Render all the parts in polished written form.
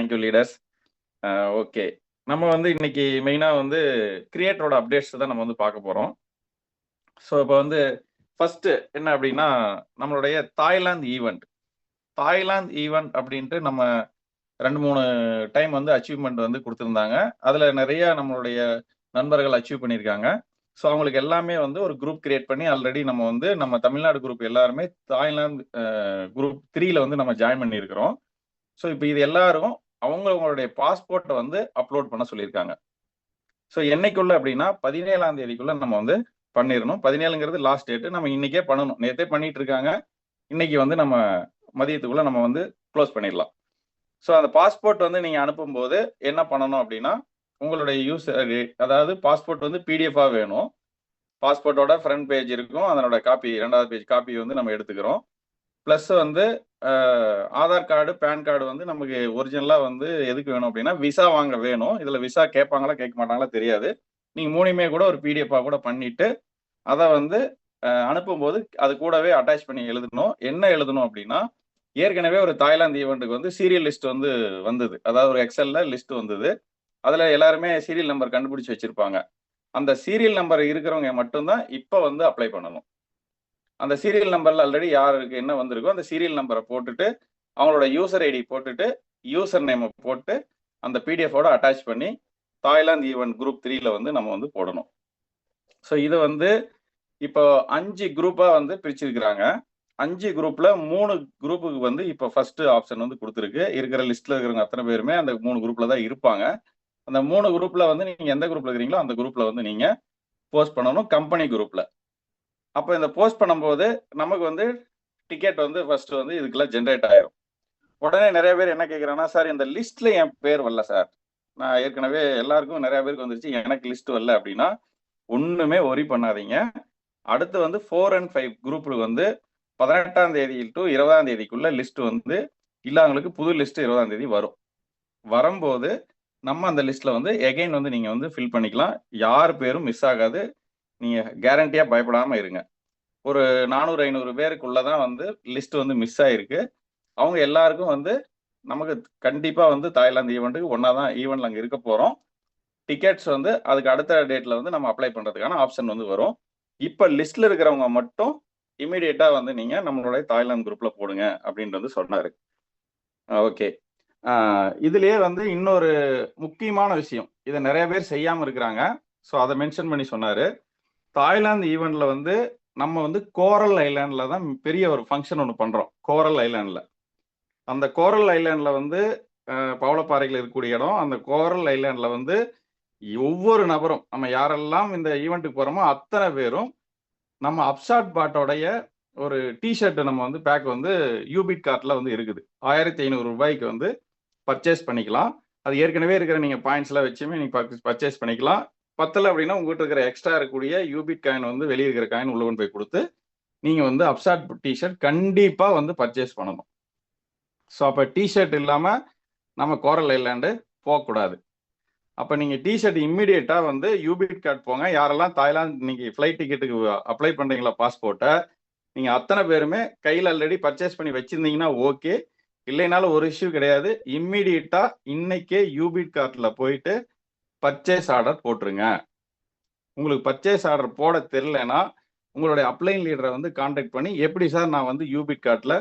Thank you leaders. Okay, நம்ம வந்து இன்னைக்கு மெயினாக வந்து கிரியேட்டரோட அப்டேட்ஸ் தான் நம்ம வந்து பார்க்க போகிறோம். ஸோ இப்போ வந்து ஃபர்ஸ்ட் என்ன அப்படின்னா, நம்மளுடைய தாய்லாந்து ஈவெண்ட் அப்படின்ட்டு நம்ம 2-3 டைம் வந்து அச்சீவ்மெண்ட் வந்து கொடுத்துருந்தாங்க. அதில் நிறைய நம்மளுடைய நண்பர்கள் அச்சீவ் பண்ணியிருக்காங்க. ஸோ அவங்களுக்கு எல்லாமே வந்து ஒரு குரூப் கிரியேட் பண்ணி ஆல்ரெடி நம்ம தமிழ்நாடு குரூப் எல்லாருமே தாய்லாந்து குரூப் 3ல வந்து நம்ம ஜாயின் பண்ணியிருக்கிறோம். ஸோ இப்போ இது எல்லாரும் அவங்களுடைய பாஸ்போர்ட்டை வந்து அப்லோட் பண்ண சொல்லியிருக்காங்க. ஸோ என்னைக்குள்ள அப்படின்னா 17ஆம் தேதிக்குள்ள நம்ம வந்து பண்ணிடணும். 17ங்கிறது லாஸ்ட் டேட்டு. நம்ம இன்னைக்கே பண்ணணும். நேற்றே பண்ணிட்டு இருக்காங்க. இன்னைக்கு வந்து நம்ம மதியத்துக்குள்ள நம்ம வந்து க்ளோஸ் பண்ணிடலாம். ஸோ அந்த பாஸ்போர்ட் வந்து நீங்க அனுப்பும்போது என்ன பண்ணணும் அப்படின்னா, உங்களுடைய யூசர் அதாவது பாஸ்போர்ட் வந்து பிடிஎஃபா வேணும். பாஸ்போர்ட்டோட ஃப்ரண்ட் பேஜ் இருக்கும். அதனோட காப்பி 2வது பேஜ் காப்பி வந்து நம்ம எடுத்துக்கிறோம். ப்ளஸ் வந்து ஆதார் கார்டு, பேன் கார்டு வந்து நமக்கு ஒரிஜினலாக வந்து எதுக்கு வேணும் அப்படின்னா, விசா வாங்க வேணும். இதில் விசா கேட்பாங்களா கேட்க மாட்டாங்களா தெரியாது. நீங்கள் 3மே கூட ஒரு பிடிஎஃபாக கூட பண்ணிட்டு அதை வந்து அனுப்பும்போது அது கூடவே அட்டாச் பண்ணி எழுதணும். என்ன எழுதணும் அப்படின்னா, ஏற்கனவே ஒரு தாய்லாந்து ஈவெண்ட்டுக்கு வந்து சீரியல் லிஸ்ட் வந்து வந்தது. அதாவது ஒரு எக்ஸல்ல லிஸ்ட் வந்தது. அதில் எல்லாருமே சீரியல் நம்பர் கண்டுபிடிச்சி வச்சிருப்பாங்க. அந்த சீரியல் நம்பர் இருக்கிறவங்க மட்டும்தான் இப்போ வந்து அப்ளை பண்ணணும். அந்த சீரியல் நம்பர்ல ஆல்ரெடி யாருக்கு என்ன வந்திருக்கோ அந்த சீரியல் நம்பரை போட்டுட்டு அவங்களோட யூசர் ஐடி போட்டுட்டு யூசர் நேமை போட்டு அந்த பிடிஎஃபோட அட்டாச் பண்ணி தாய்லாந்து ஈவெண்ட் குரூப் 3ல வந்து நம்ம வந்து போடணும். ஸோ இது வந்து இப்போ 5 குரூப்பா வந்து பிரிச்சிருக்கிறாங்க. 5 குரூப்ல 3 குரூப்புக்கு வந்து இப்போ ஃபர்ஸ்ட் ஆப்ஷன் வந்து கொடுத்துருக்கு. இருக்கிற லிஸ்ட்ல இருக்கிறவங்க அத்தனை பேருமே அந்த 3 குரூப்ல தான் இருப்பாங்க. அந்த 3 குரூப்ல வந்து நீங்க எந்த குரூப்ல இருக்கிறீங்களோ அந்த குரூப்ல வந்து நீங்க போஸ்ட் பண்ணணும், கம்பெனி குரூப்ல. அப்போ இந்த போஸ்ட் பண்ணும்போது நமக்கு வந்து டிக்கெட் வந்து ஃபர்ஸ்ட் வந்து இதுக்கெல்லாம் ஜென்ரேட் ஆயிரும். உடனே நிறைய பேர் என்ன கேட்குறாங்கன்னா, சார் இந்த லிஸ்ட்ல என் பேர் வரல சார், நான் ஏற்கனவே எல்லாருக்கும் நிறைய பேருக்கு வந்துருச்சு, எனக்கு லிஸ்ட் வரல அப்படின்னா ஒண்ணுமே ஒரி பண்ணாதீங்க. அடுத்து வந்து 4 and 5 குரூப்புக்கு வந்து 18ஆம் தேதி டு 20ஆம் தேதிக்குள்ள லிஸ்ட் வந்து இல்லாதவங்களுக்கு புது லிஸ்ட் 20ஆம் தேதி வரும். வரும்போது நம்ம அந்த லிஸ்ட்ல வந்து எகைன் வந்து நீங்க வந்து ஃபில் பண்ணிக்கலாம். யார் பேரும் மிஸ் ஆகாது. நீங்க கேரண்டியா பயப்படாம இருங்க. ஒரு 400-500 பேருக்குள்ளதான் வந்து லிஸ்ட் வந்து மிஸ் ஆயிருக்கு. அவங்க எல்லாருக்கும் வந்து நமக்கு கண்டிப்பா வந்து தாய்லாந்து ஈவெண்ட்டுக்கு ஒன்னாதான் ஈவெண்ட்ல அங்க இருக்க போறோம். டிக்கெட்ஸ் வந்து அதுக்கு அடுத்த டேட்ல வந்து நம்ம அப்ளை பண்றதுக்கான ஆப்ஷன் வந்து வரும். இப்ப லிஸ்ட்ல இருக்கிறவங்க மட்டும் இமீடியட்டா வந்து நீங்க நம்மளுடைய தாய்லாந்து குரூப்ல போடுங்க அப்படின்றது சொன்னாரு. ஓகே, இதுலயே வந்து இன்னொரு முக்கியமான விஷயம், இதை நிறைய பேர் செய்யாம இருக்கிறாங்க. ஸோ அதை மென்ஷன் பண்ணி சொன்னாரு. தாய்லாந்து ஈவெண்ட்ல வந்து நம்ம வந்து கோரல் ஐலாண்ட்ல தான் பெரிய ஒரு ஃபங்க்ஷன் ஒன்று பண்றோம். கோரல் ஐலாண்ட்ல, அந்த கோரல் ஐலாண்ட்ல வந்து பவளப்பாறைகள் இருக்கக்கூடிய இடம். அந்த கோரல் ஐலாண்ட்ல வந்து ஒவ்வொரு நபரும் நம்ம யாரெல்லாம் இந்த ஈவெண்ட்டுக்கு போறோமோ அத்தனை பேரும் நம்ம அப்ஷாட் பாட்டோடைய ஒரு டிஷர்ட் நம்ம வந்து பேக் வந்து யூபிட் கார்ட்ல வந்து இருக்குது. 1500 ரூபாய்க்கு வந்து பர்ச்சேஸ் பண்ணிக்கலாம். அது ஏற்கனவே இருக்கிற நீங்க பாயிண்ட்ஸ் எல்லாம் வச்சுமே நீங்க பர்ச்சேஸ் பண்ணிக்கலாம். பத்தல அப்படின்னா உங்ககிட்ட இருக்கிற எக்ஸ்ட்ரா இருக்கக்கூடிய யூபிட் காயின் வந்து வெளியே இருக்கிற காயின் உள்ள கொண்டு போய் கொடுத்து நீங்க வந்து அப்ஷாட் டிஷர்ட் கண்டிப்பா வந்து பர்ச்சேஸ் பண்ணணும். ஸோ அப்போ டிஷர்ட் இல்லாம நம்ம கோரல் ஐலாண்டு போகக்கூடாது. அப்போ நீங்க டிஷர்ட் இம்மிடியேட்டா வந்து யூபிட் கார்டு போங்க. யாரெல்லாம் தாய்லாந்து நீங்க ஃப்ளைட் டிக்கெட்டுக்கு அப்ளை பண்றீங்களா பாஸ்போர்ட்டை, நீங்க அத்தனை பேருமே கையில் ஆல்ரெடி பர்ச்சேஸ் பண்ணி வச்சிருந்தீங்கன்னா ஓகே, இல்லைனாலும் ஒரு இஷ்யூ கிடையாது. இம்மிடியேட்டா இன்னைக்கே யூபிட் கார்ட்ல போயிட்டு பர்ச்சேஸ் ஆர்டர் போட்டுருங்க. உங்களுக்கு பர்ச்சேஸ் ஆர்டர் போட தெரியலனா உங்களுடைய அப்ளைன் லீடரை வந்து கான்டாக்ட் பண்ணி எப்படி சார் நான் வந்து யூபிட் கார்ட்ல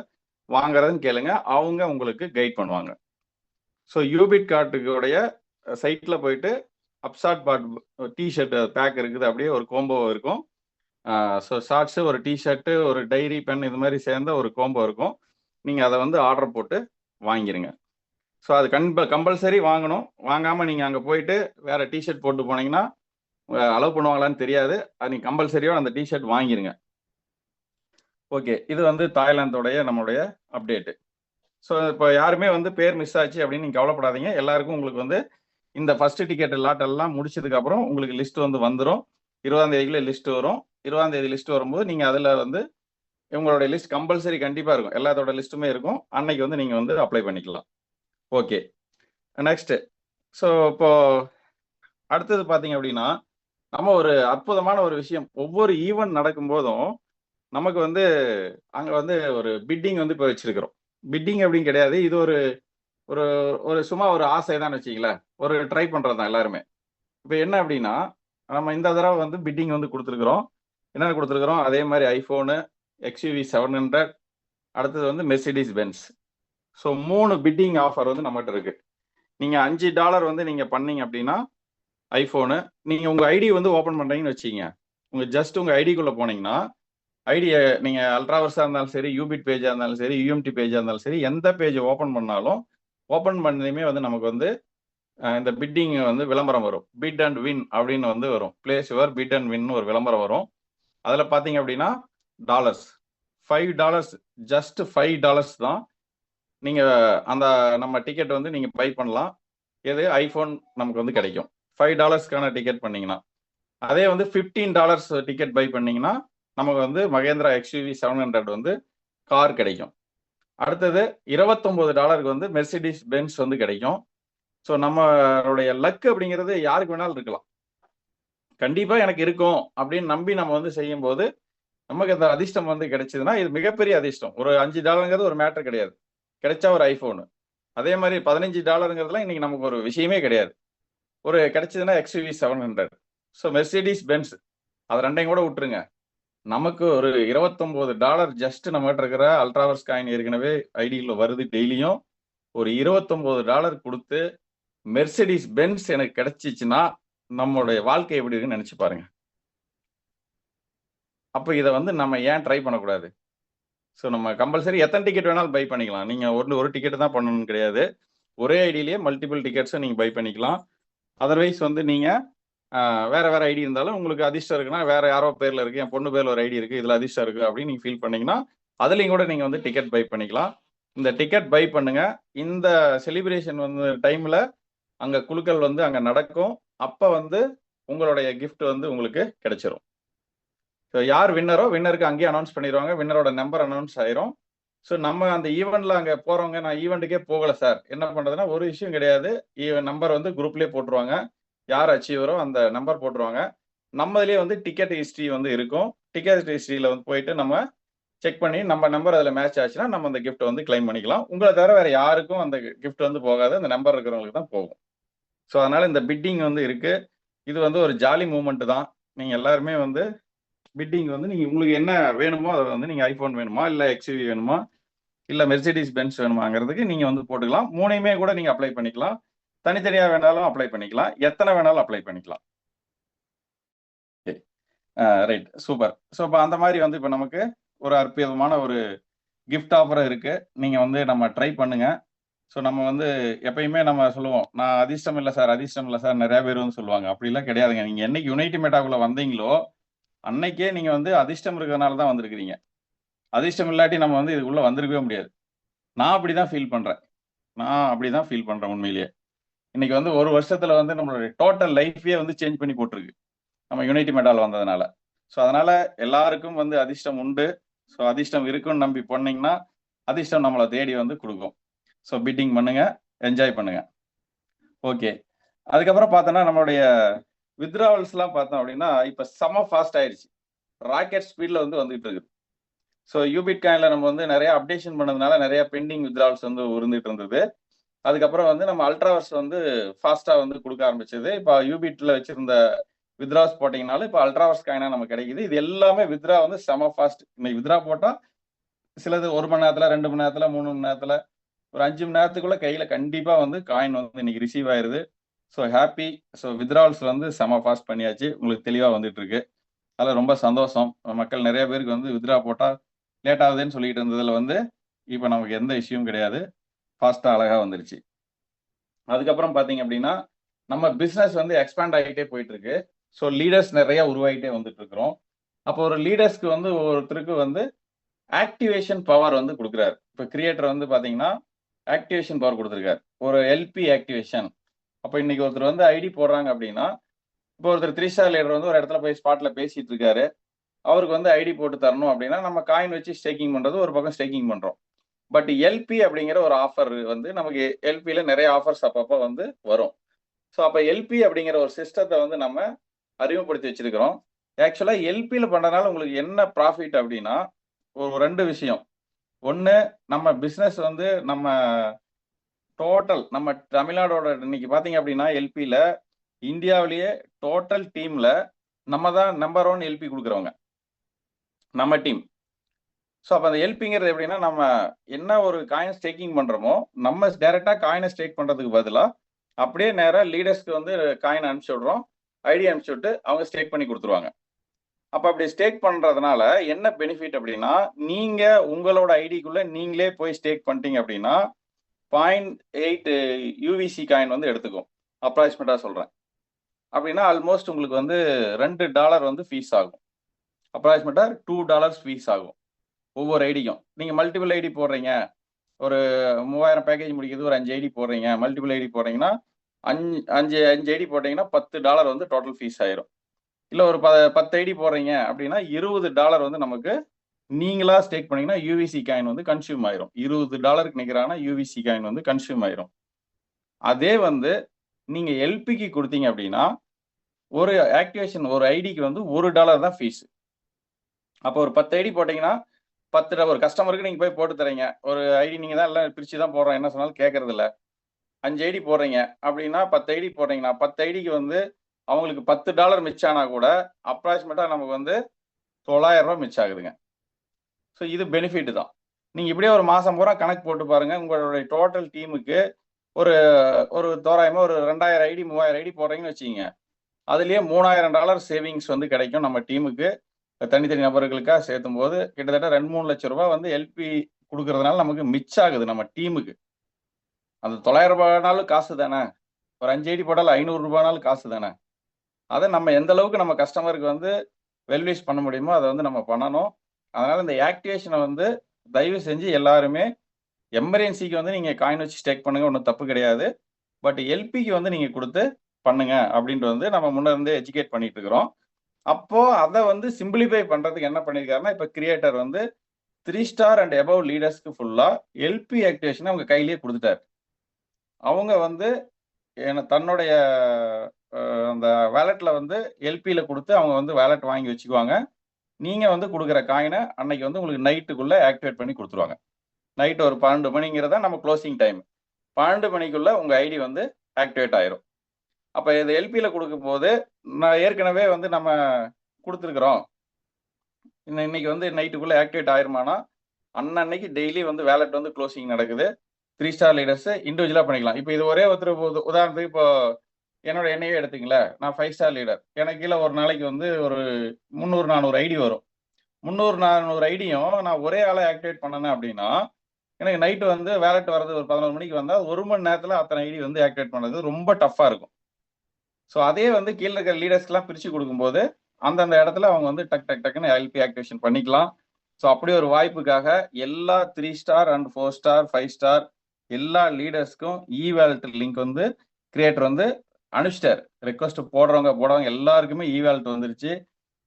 வாங்குறதுன்னு கேளுங்க. அவங்க உங்களுக்கு கைட் பண்ணுவாங்க. ஸோ யூபிட் கார்டுடைய சைட்ல போயிட்டு அப்ஷாட் பாட் டிஷர்ட் பேக் இருக்குது, அப்படியே ஒரு கோம்போ இருக்கும். ஸோ ஷார்ட்ஸு, ஒரு டிஷர்ட்டு, ஒரு டைரி பென், இது மாதிரி சேர்ந்த ஒரு கோம்போ இருக்கும். நீங்கள் அதை வந்து ஆர்டர் போட்டு வாங்கிடுங்க. ஸோ அது கம்பல்சரி வாங்கணும். வாங்காமல் நீங்கள் அங்கே போயிட்டு வேற டிஷர்ட் போட்டு போனீங்கன்னா அலோவ் பண்ணுவாங்களான்னு தெரியாது. அது நீங்கள் கம்பல்சரியாக அந்த டிஷர்ட் வாங்கிடுங்க. ஓகே, இது வந்து தாய்லாந்தோடைய நம்மளுடைய அப்டேட்டு. ஸோ இப்போ யாருமே வந்து பேர் மிஸ் ஆச்சு அப்படின்னு நீங்கள் கவலைப்படாதீங்க. எல்லாருக்கும் உங்களுக்கு வந்து இந்த ஃபர்ஸ்ட் டிக்கெட் லாட் எல்லாம் முடிச்சதுக்கப்புறம் உங்களுக்கு லிஸ்ட் வந்து வந்துடும். 20ஆம் தேதிக்குள்ள லிஸ்ட் வரும். 20ஆம் தேதி லிஸ்ட் வரும்போது நீங்கள் அதில் வந்து உங்களுடைய லிஸ்ட் கம்பல்சரி கண்டிப்பாக இருக்கும். எல்லாத்தோட லிஸ்ட்டுமே இருக்கும். அன்னைக்கு வந்து நீங்கள் வந்து அப்ளை பண்ணிக்கலாம். Okay, next. ஸோ இப்போ அடுத்தது பார்த்தீங்க அப்படின்னா, நம்ம ஒரு அற்புதமான ஒரு விஷயம், ஒவ்வொரு ஈவெண்ட் நடக்கும் போதும் நமக்கு வந்து அங்கே வந்து ஒரு பிட்டிங் வந்து இப்போ வச்சிருக்கிறோம். பிட்டிங் அப்படின்னு கிடையாது, இது ஒரு ஒரு ஒரு சும்மா ஒரு ஆசை தான் வச்சுக்கல, ஒரு ட்ரை பண்றது தான் எல்லாருமே. இப்போ என்ன அப்படின்னா, நம்ம இந்த தடவை வந்து பிட்டிங் வந்து கொடுத்துருக்குறோம். என்னென்ன கொடுத்துருக்குறோம், அதே மாதிரி ஐஃபோனு, XUV 700, அடுத்தது வந்து Mercedes Benz. So 3 fitting offer வந்து நம்மகிட்ட இருக்கு. நீங்க $5 வந்து நீங்க பண்ணீங்க அப்படின்னா ஐஃபோனு, நீங்க உங்க ஐடி வந்து ஓபன் பண்றீங்கன்னு வச்சுக்கீங்க. உங்க ஜஸ்ட் உங்க ஐடிக்குள்ள போனீங்கன்னா, ஐடிய நீங்க அல்ட்ராவர்ஸா இருந்தாலும் சரி, யூபிட் பேஜா இருந்தாலும் சரி, யூஎம்டி பேஜா இருந்தாலும் சரி, எந்த பேஜ் ஓபன் பண்ணாலும், ஓபன் பண்ணதுமே வந்து நமக்கு வந்து இந்த பிட்டிங் வந்து விளம்பரம் வரும். பிட் அண்ட் வின் அப்படின்னு வந்து வரும். Place your bit and win ஒரு விளம்பரம் வரும். அதுல பாத்தீங்க அப்படின்னா டாலர்ஸ், $5, ஜஸ்ட் $5 தான் நீங்க அந்த நம்ம டிக்கெட் வந்து நீங்க பை பண்ணலாம். எது ஐஃபோன் நமக்கு வந்து கிடைக்கும். $5 டிக்கெட் பண்ணீங்கன்னா. அதே வந்து $15 டிக்கெட் பை பண்ணீங்கன்னா நமக்கு வந்து மகேந்திரா XUV 700 வந்து கார் கிடைக்கும். அடுத்தது $29 வந்து மெர்சிடிஸ் பென்ஸ் வந்து கிடைக்கும். ஸோ நம்மளுடைய லக் அப்படிங்கிறது யாருக்கு வேணாலும் இருக்கலாம். கண்டிப்பா எனக்கு இருக்கும் அப்படின்னு நம்பி நம்ம வந்து செய்யும் போது நமக்கு அந்த அதிர்ஷ்டம் வந்து கிடைச்சதுன்னா இது மிகப்பெரிய அதிர்ஷ்டம். ஒரு $5 ஒரு மேட்டர் கிடையாது. கிடைச்சா ஒரு ஐஃபோனு. அதே மாதிரி $15 இன்னைக்கு நமக்கு ஒரு விஷயமே கிடையாது. ஒரு கிடைச்சதுன்னா XUV 700. ஸோ மெர்சிடிஸ் பென்ஸ் அது ரெண்டையும் கூட விட்டுருங்க. நமக்கு ஒரு $29 ஜஸ்ட் நம்மகிட்ட இருக்கிற அல்ட்ராவர்ஸ் காயின் ஏற்கனவே ஐடியில் வருது டெய்லியும். ஒரு $29 கொடுத்து மெர்சிடிஸ் பென்ஸ் எனக்கு கிடைச்சிச்சுன்னா நம்மளுடைய வாழ்க்கை எப்படி இருக்குன்னு நினைச்சு பாருங்க. அப்ப இதை வந்து நம்ம ஏன் ட்ரை பண்ணக்கூடாது? ஸோ நம்ம கம்பல்சரி எத்தனை டிக்கெட் வேணாலும் பை பண்ணிக்கலாம். நீங்க ஒரு டிக்கெட் தான் பண்ணணும்னு கிடையாது. ஒரே ஐடியிலேயே மல்டிபிள் டிக்கெட்ஸும் நீங்க பை பண்ணிக்கலாம். அதர்வைஸ் வந்து நீங்க வேற வேற ஐடி இருந்தாலும் உங்களுக்கு அதிர்ஷ்டம் இருக்குன்னா வேற யாரோ பேர்ல இருக்கு, என் பொண்ணு பேர்ல ஒரு ஐடி இருக்கு, இதுல அதிர்ஷ்டம் இருக்கு அப்படின்னு நீங்க ஃபீல் பண்ணீங்கன்னா அதுலயும் கூட நீங்க வந்து டிக்கெட் பை பண்ணிக்கலாம். இந்த டிக்கெட் பை பண்ணுங்க. இந்த செலிப்ரேஷன் வந்து டைம்ல அங்க குழுக்கள் வந்து அங்க நடக்கும். அப்ப வந்து உங்களுடைய கிஃப்ட் வந்து உங்களுக்கு கிடைச்சிரும். ஸோ யார் வின்னரோ வின்னருக்கு அங்கேயே அனௌன்ஸ் பண்ணிடுவாங்க. வின்னரோட நம்பர் அனௌன்ஸ் ஆயிரும். ஸோ நம்ம அந்த ஈவெண்ட்ல அங்க போறவங்க, நான் ஈவெண்ட்டுக்கே போகல சார், என்ன பண்றதுன்னா ஒரு விஷயம் கிடையாது. நம்பர் வந்து குரூப்லயே போட்டுருவாங்க. யார் அச்சீவரோ அந்த நம்பர் போட்டுருவாங்க. நம்மதுலயே வந்து டிக்கெட் ஹிஸ்டரி வந்து இருக்கும். டிக்கெட் ஹிஸ்டரியில வந்து போயிட்டு நம்ம செக் பண்ணி நம்ம நம்பர் அதில் மேட்ச் ஆச்சுன்னா நம்ம அந்த கிஃப்ட் வந்து கிளைம் பண்ணிக்கலாம். உங்களை தவிர வேற யாருக்கும் அந்த கிஃப்ட் வந்து போகாது. அந்த நம்பர் இருக்கிறவங்களுக்கு தான் போகும். ஸோ அதனால இந்த பிட்டிங் வந்து இருக்கு. இது வந்து ஒரு ஜாலி மூமெண்ட் தான். நீங்க எல்லாருமே வந்து பிட்டிங் வந்து நீங்க உங்களுக்கு என்ன வேணுமோ அதை வந்து நீங்க ஐபோன் வேணுமா, இல்ல XUV வேணுமா, இல்ல மெர்சிடிஸ் பென்ஸ் வேணுமாங்கிறதுக்கு நீங்க வந்து போட்டுக்கலாம். மூணையுமே கூட நீங்க அப்ளை பண்ணிக்கலாம். தனித்தனியா வேணாலும் அப்ளை பண்ணிக்கலாம். எத்தனை வேணாலும் அப்ளை பண்ணிக்கலாம். Right, super. ஸோ இப்போ அந்த மாதிரி வந்து இப்போ நமக்கு ஒரு அற்புதமான ஒரு கிஃப்ட் ஆஃபரும் இருக்கு. நீங்க வந்து நம்ம ட்ரை பண்ணுங்க. ஸோ நம்ம வந்து எப்பயுமே நம்ம சொல்லுவோம், நான் அதிர்ஷ்டம் இல்லை சார், அதிர்ஷ்டம் இல்லை சார், நிறைய பேர் வந்து சொல்லுவாங்க. அப்படிலாம் கிடையாதுங்க. நீங்க என்னைக்கு யுனைட்டி மெட்டாக்குள்ள வந்தீங்களோ அன்னைக்கே நீங்க வந்து அதிர்ஷ்டம் இருக்கிறதுனால தான் வந்திருக்கிறீங்க. அதிர்ஷ்டம் இல்லாட்டி நம்ம வந்து இதுக்குள்ள வந்திருக்கவே முடியாது. நான் அப்படிதான் ஃபீல் பண்றேன். நான் அப்படிதான் ஃபீல் பண்றேன் உண்மையிலேயே. இன்னைக்கு வந்து ஒரு வருஷத்துல வந்து நம்மளுடைய டோட்டல் லைஃபே வந்து சேஞ்ச் பண்ணி போட்டிருக்கு. நம்ம யுனைட்டி மெட்டால் வந்ததுனால. ஸோ அதனால எல்லாருக்கும் வந்து அதிர்ஷ்டம் உண்டு. ஸோ அதிர்ஷ்டம் இருக்குன்னு நம்பி போனீங்கன்னா அதிர்ஷ்டம் நம்மளை தேடி வந்து கொடுக்கும். ஸோ பிட்டிங் பண்ணுங்க, என்ஜாய் பண்ணுங்க. ஓகே, அதுக்கப்புறம் பார்த்தோன்னா நம்மளுடைய வித்ராவல்ஸ்லாம் பார்த்தோம் அப்படின்னா இப்போ செம ஃபாஸ்ட் ஆயிடுச்சு. ராக்கெட் ஸ்பீட்ல வந்து வந்துகிட்டு இருக்குது. ஸோ யூபிட் காயின்ல நம்ம வந்து நிறைய அப்டேஷன் பண்ணதுனால நிறைய பெண்டிங் வித்ராவல்ஸ் வந்து இருந்துட்டு இருந்தது. அதுக்கப்புறம் வந்து நம்ம அல்ட்ராவர்ஸ் வந்து ஃபாஸ்டா வந்து கொடுக்க ஆரம்பிச்சது. இப்போ யூபிட்ல வச்சிருந்த வித்ராஸ் போட்டீங்கனாலும் இப்போ அல்ட்ராவர்ஸ் காயினா நமக்கு கிடைக்குது. இது எல்லாமே வித்ரா வந்து செம ஃபாஸ்ட். இன்னைக்கு வித்ரா போட்டா சிலது 1 மணி நேரத்துல, 2 மணி நேரத்துல, 3 மணி நேரத்துல, ஒரு 5 மணி நேரத்துக்குள்ள கையில கண்டிப்பா வந்து காயின் வந்து இன்னைக்கு ரிசீவ் ஆயிருது. So happy. ஸோ வித்ராவல்ஸ் வந்து செம ஃபாஸ்ட் பண்ணியாச்சு. உங்களுக்கு தெளிவா வந்துட்டு இருக்கு. அதில் ரொம்ப சந்தோஷம். மக்கள் நிறைய பேருக்கு வந்து வித்ரா போட்டா லேட் ஆகுதுன்னு சொல்லிட்டு இருந்ததுல வந்து இப்போ நமக்கு எந்த இஷ்யூவும் கிடையாது. ஃபாஸ்டா அழகா வந்துருச்சு. அதுக்கப்புறம் பாத்தீங்க அப்படின்னா நம்ம பிசினஸ் வந்து எக்ஸ்பேண்ட் ஆகிட்டே போயிட்டு இருக்கு. ஸோ லீடர்ஸ் நிறைய உருவாகிட்டே வந்துட்டு இருக்கிறோம். அப்போ ஒரு லீடர்ஸ்க்கு வந்து ஒருத்தருக்கு வந்து ஆக்டிவேஷன் பவர் வந்து கொடுக்குறாரு. இப்போ கிரியேட்டர் வந்து பாத்தீங்கன்னா ஆக்டிவேஷன் பவர் கொடுத்துருக்காரு. ஒரு எல்பி ஆக்டிவேஷன். அப்போ இன்னைக்கு ஒருத்தர் வந்து ஐடி போடுறாங்க அப்படின்னா, இப்போ ஒருத்தர் 3 ஸ்டார் லீடர் வந்து ஒரு இடத்துல போய் ஸ்பாட்ல பேசிட்டு இருக்காரு. அவருக்கு வந்து ஐடி போட்டு தரணும் அப்படின்னா நம்ம காயின் வச்சு ஸ்டேக்கிங் பண்றது ஒரு பக்கம் ஸ்டேக்கிங் பண்றோம். பட் எல்பி அப்படிங்கிற ஒரு ஆஃபர் வந்து நமக்கு எல்பியில நிறைய ஆஃபர்ஸ் அப்பப்போ வந்து வரும். ஸோ அப்போ எல்பி அப்படிங்கிற ஒரு சிஸ்டத்தை வந்து நம்ம அறிமுகப்படுத்தி வச்சிருக்கிறோம். ஆக்சுவலா எல்பியில பண்றதுனால உங்களுக்கு என்ன ப்ராஃபிட் அப்படின்னா ஒரு 2 விஷயம். ஒன்று, நம்ம பிஸ்னஸ் வந்து நம்ம டோட்டல் நம்ம தமிழ்நாடோட இன்னைக்கு பார்த்தீங்க அப்படின்னா எல்பியில் இந்தியாவிலேயே டோட்டல் டீமில் நம்ம தான் நம்பர் 1 எல்பி கொடுக்குறவங்க நம்ம டீம். ஸோ அப்போ அந்த எல்பிங்கிறது எப்படின்னா நம்ம என்ன ஒரு காயின் ஸ்டேக்கிங் பண்ணுறோமோ நம்ம டைரெக்டாக காயினை ஸ்டேக் பண்ணுறதுக்கு பதிலாக அப்படியே நேராக லீடர்ஸ்க்கு வந்து காயின் அனுப்பிச்சி விட்றோம், ஐடி அனுப்பிச்சி விட்டு அவங்க ஸ்டேக் பண்ணி கொடுத்துருவாங்க. அப்போ அப்படி ஸ்டேக் பண்ணுறதுனால என்ன பெனிஃபிட் அப்படின்னா, நீங்கள் உங்களோட ஐடிக்குள்ளே நீங்களே போய் ஸ்டேக் பண்ணிட்டீங்க அப்படின்னா 0.8 யூவிசி காயின் வந்து எடுத்துக்கும், அப்ராக்சிமேட்டாக சொல்கிறேன். அப்படின்னா ஆல்மோஸ்ட் உங்களுக்கு வந்து $2 வந்து ஃபீஸ் ஆகும், அப்ராக்சிமேட்டாக $2 ஃபீஸ் ஆகும் ஒவ்வொரு ஐடிக்கும். நீங்கள் மல்டிபிள் ஐடி போடுறீங்க, ஒரு 3000 பேக்கேஜ் முடிக்கிறது, ஒரு 5 ஐடி போடுறீங்க, மல்டிபிள் ஐடி போடுறீங்கன்னா 5 ஐடி போட்டிங்கன்னா $10 வந்து டோட்டல் ஃபீஸ் ஆயிரும். இல்லை ஒரு 10 ஐடி போடுறீங்க அப்படின்னா $20 வந்து நமக்கு நீங்களா ஸ்டேக் பண்ணீங்கன்னா யூவிசி காயின் வந்து கன்சியூம் ஆயிரும். $20 நிகரான யூவிசி காயின் வந்து கன்சியூம் ஆயிரும். அதே வந்து நீங்க எல்பிக்கு கொடுத்தீங்க அப்படின்னா ஒரு ஆக்டிவேஷன் ஒரு ஐடிக்கு வந்து $1 தான் ஃபீஸ். அப்போ ஒரு 10 ஐடி போட்டீங்கன்னா 10 ஒரு கஸ்டமருக்கு நீங்க போய் போட்டு தரீங்க. ஒரு ஐடி நீங்க தான் எல்லாம் பிரிச்சு தான் போடுறோம், என்ன சொன்னாலும் கேட்கறது இல்லை. 5 ஐடி போடுறீங்க அப்படின்னா 10 ஐடி போடுறீங்கன்னா 10 ஐடிக்கு வந்து அவங்களுக்கு $10 மிச்சம் ஆனா கூட அப்ராக்சிமேட்டா நமக்கு வந்து $900 மிச்சம் ஆகுதுங்க. ஸோ இது பெனிஃபிட் தான். நீங்கள் இப்படியே ஒரு மாதம் பூரா கணக்கு போட்டு பாருங்க, உங்களுடைய டோட்டல் டீமுக்கு ஒரு ஒரு தோராயமாக ஒரு 2000 ஐடி 3000 ஐடி போடுறீங்கன்னு வச்சுக்கிங்க, அதுலேயே $3000 சேவிங்ஸ் வந்து கிடைக்கும் நம்ம டீமுக்கு. தனித்தனி நபர்களுக்காக சேர்த்தும் போது கிட்டத்தட்ட 2-3 லட்சம் ரூபாய் வந்து எல்பி கொடுக்கறதுனால நமக்கு மிச்சம் ஆகுது நம்ம டீமுக்கு. அந்த $900 காசு தானே, ஒரு 5 ஐடி போட்டாலும் $500 காசு தானே. அதை நம்ம எந்த அளவுக்கு நம்ம கஸ்டமருக்கு வந்து வெல்யூஸ் பண்ண முடியுமோ அதை வந்து நம்ம பண்ணணும். அதனால இந்த ஆக்டிவேஷனை வந்து தயவு செஞ்சு எல்லாருமே எமர்ஜென்சிக்கு வந்து நீங்க காயின் வச்சு ஸ்டேக் பண்ணுங்க, ஒன்றும் தப்பு கிடையாது. பட் எல்பிக்கு வந்து நீங்க கொடுத்து பண்ணுங்க அப்படின்ட்டு வந்து நம்ம முன்ன இருந்தே எஜுகேட் பண்ணிட்டு இருக்கிறோம். அப்போ அதை வந்து சிம்பிளிஃபை பண்றதுக்கு என்ன பண்ணியிருக்காருன்னா, இப்போ கிரியேட்டர் வந்து 3 ஸ்டார் அண்ட் எபவ் லீடர்ஸ்க்கு ஃபுல்லா எல்பி ஆக்டிவேஷனை அவங்க கையிலேயே கொடுத்துட்டாரு. அவங்க வந்து தன்னுடைய அந்த வேலெட்ல வந்து எல்பியில் கொடுத்து அவங்க வந்து வேலெட் வாங்கி வச்சுக்குவாங்க. நீங்க வந்து கொடுக்குற காயினை அன்னைக்கு வந்து உங்களுக்கு நைட்டுக்குள்ள ஆக்டிவேட் பண்ணி கொடுத்துருவாங்க. நைட் ஒரு 12 மணிங்கிறதா நம்ம க்ளோசிங் டைம். 12 மணிக்குள்ள உங்க ஐடி வந்து ஆக்டிவேட் ஆயிரும். அப்ப இது எல்பியில் கொடுக்கும் போது நான் ஏற்கனவே வந்து நம்ம கொடுத்துருக்குறோம், இன்னைக்கு வந்து நைட்டுக்குள்ள ஆக்டிவேட் ஆயிருமானா அன்னன்னைக்கு டெய்லி வந்து வேலெட் வந்து க்ளோசிங் நடக்குது. 3 ஸ்டார் லீடர்ஸ் இண்டிவிஜுவலா பண்ணிக்கலாம். இப்போ இது ஒரே ஒருத்தர் உதாரணத்துக்கு இப்போ என்னோட எண்ணெயே எடுத்துங்களேன், நான் 5 ஸ்டார் லீடர், எனக்கு கீழே ஒரு நாளைக்கு வந்து ஒரு 300-400 ஐடி வரும். 300-400 ஐடியும் நான் ஒரே ஆளை ஆக்டிவேட் பண்ணனேன் அப்படின்னா எனக்கு நைட்டு வந்து வேலெட் வர்றது ஒரு 11 மணிக்கு வந்தால் 1 மணி நேரத்தில் அத்தனை ஐடி வந்து ஆக்டிவேட் பண்ணுறது ரொம்ப டஃப்பாக இருக்கும். ஸோ அதே வந்து கீழே இருக்கிற லீடர்ஸ்க்கெலாம் பிரித்து கொடுக்கும்போது அந்தந்த இடத்துல அவங்க வந்து டக்குன்னு எல்பி ஆக்டிவேஷன் பண்ணிக்கலாம். ஸோ அப்படி ஒரு வாய்ப்புக்காக எல்லா 3 ஸ்டார் அண்ட் 4 ஸ்டார் 5 ஸ்டார் எல்லா லீடர்ஸ்க்கும் வேலெட் லிங்க் வந்து கிரியேட்டர் வந்து அனுப்பிச்சிட்டார். ரெக்வஸ்ட் போடுறவங்க எல்லாருக்குமே வேலெட் வந்துருச்சு.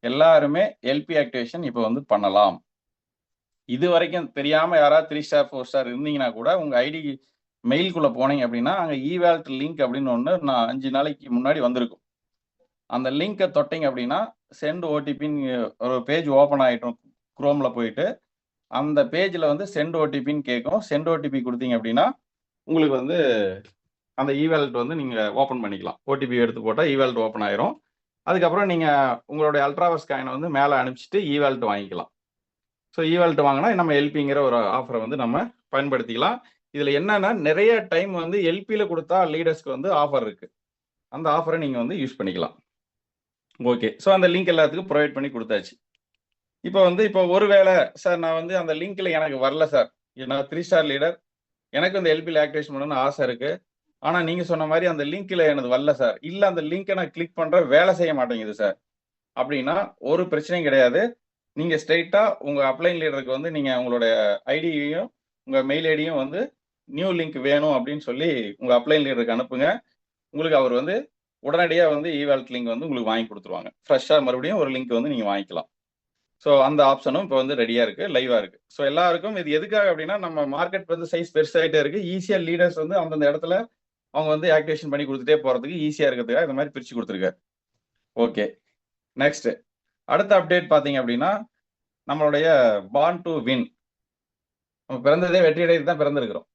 எல்லாருமே எல்பி ஆக்டிவேஷன் இப்போ வந்து பண்ணலாம். இது வரைக்கும் தெரியாம யாராவது 3 ஸ்டார் 4 ஸ்டார் இருந்தீங்கன்னா கூட உங்க ஐடி மெயிலுக்குள்ள போனீங்க அப்படின்னா அங்கே வேலெட் லிங்க் அப்படின்னு ஒன்று நான் 5 நாளைக்கு முன்னாடி வந்திருக்கும். அந்த லிங்கை தொட்டிங்க அப்படின்னா சென்ட் ஓடிபின்னு ஒரு பேஜ் ஓப்பன் ஆகிட்டோம். குரோம்ல போயிட்டு அந்த பேஜில் வந்து சென்ட் ஓடிபின்னு கேட்கும். சென்ட் ஓடிபி கொடுத்தீங்க அப்படின்னா உங்களுக்கு வந்து அந்த வேலெட் வந்து நீங்கள் ஓப்பன் பண்ணிக்கலாம். ஓடிபி எடுத்து போட்டால் வேலெட் ஓப்பன் ஆயிரும். அதுக்கப்புறம் நீங்கள் உங்களுடைய அல்ட்ராவர்ஸ் காயினை வந்து மேலே அனுப்பிச்சிட்டு வேலெட் வாங்கிக்கலாம். ஸோ வேலெட் வாங்கினா நம்ம எல்பிங்கிற ஒரு ஆஃபரை வந்து நம்ம பயன்படுத்திக்கலாம். இதில் என்னன்னா நிறைய டைம் வந்து எல்பியில் கொடுத்தா லீடர்ஸ்க்கு வந்து ஆஃபர் இருக்கு. அந்த ஆஃபரை நீங்கள் வந்து யூஸ் பண்ணிக்கலாம். ஓகே, ஸோ அந்த லிங்க் எல்லாத்துக்கும் ப்ரொவைட் பண்ணி கொடுத்தாச்சு. இப்போ ஒருவேளை சார் நான் வந்து அந்த லிங்க்ல எனக்கு வரல சார், நான் 3 ஸ்டார் லீடர், எனக்கு அந்த எல்பியில் ஆக்டிவேஷன் பண்ணணும்னு ஆசை இருக்கு, ஆனால் நீங்கள் சொன்ன மாதிரி அந்த லிங்க்ல எனக்கு வரல சார், இல்லை அந்த லிங்கை நான் கிளிக் பண்ணுற வேலை செய்ய மாட்டேங்குது சார் அப்படின்னா ஒரு பிரச்சனையும் கிடையாது. நீங்கள் ஸ்ட்ரெயிட்டாக உங்கள் அப்ளைன் லீடருக்கு வந்து நீங்கள் உங்களுடைய ஐடியையும் உங்கள் மெயில் ஐடியும் வந்து நியூ லிங்க் வேணும் அப்படின்னு சொல்லி உங்கள் அப்ளைன் லீடருக்கு அனுப்புங்க. உங்களுக்கு அவர் வந்து உடனடியாக வந்து வேலெட் லிங்க் வந்து உங்களுக்கு வாங்கி கொடுத்துருவாங்க. ஃப்ரெஷ்ஷாக மறுபடியும் ஒரு லிங்க் வந்து நீங்கள் வாங்கிக்கலாம். ஸோ அந்த ஆப்ஷனும் இப்போ வந்து ரெடியாக இருக்குது, லைவாக இருக்குது. ஸோ எல்லாருக்கும் இது எதுக்காக அப்படின்னா நம்ம மார்க்கெட் வந்து சைஸ் பெருசாகிட்டே இருக்குது. ஈஸியாக லீடர்ஸ் வந்து அந்தந்த இடத்துல அவங்க வந்து ஆக்டிவேஷன் பண்ணி கொடுத்துட்டே போகிறதுக்கு ஈஸியாக இருக்கிறதுக்காக இந்த மாதிரி பிரித்து கொடுத்துருக்காரு. ஓகே, நெக்ஸ்ட் அடுத்த அப்டேட் பார்த்தீங்க அப்படின்னா நம்மளுடைய பார்ன் டு வின். நம்ம பிறந்ததே வெற்றி அடைந்து தான் பிறந்திருக்கிறோம்,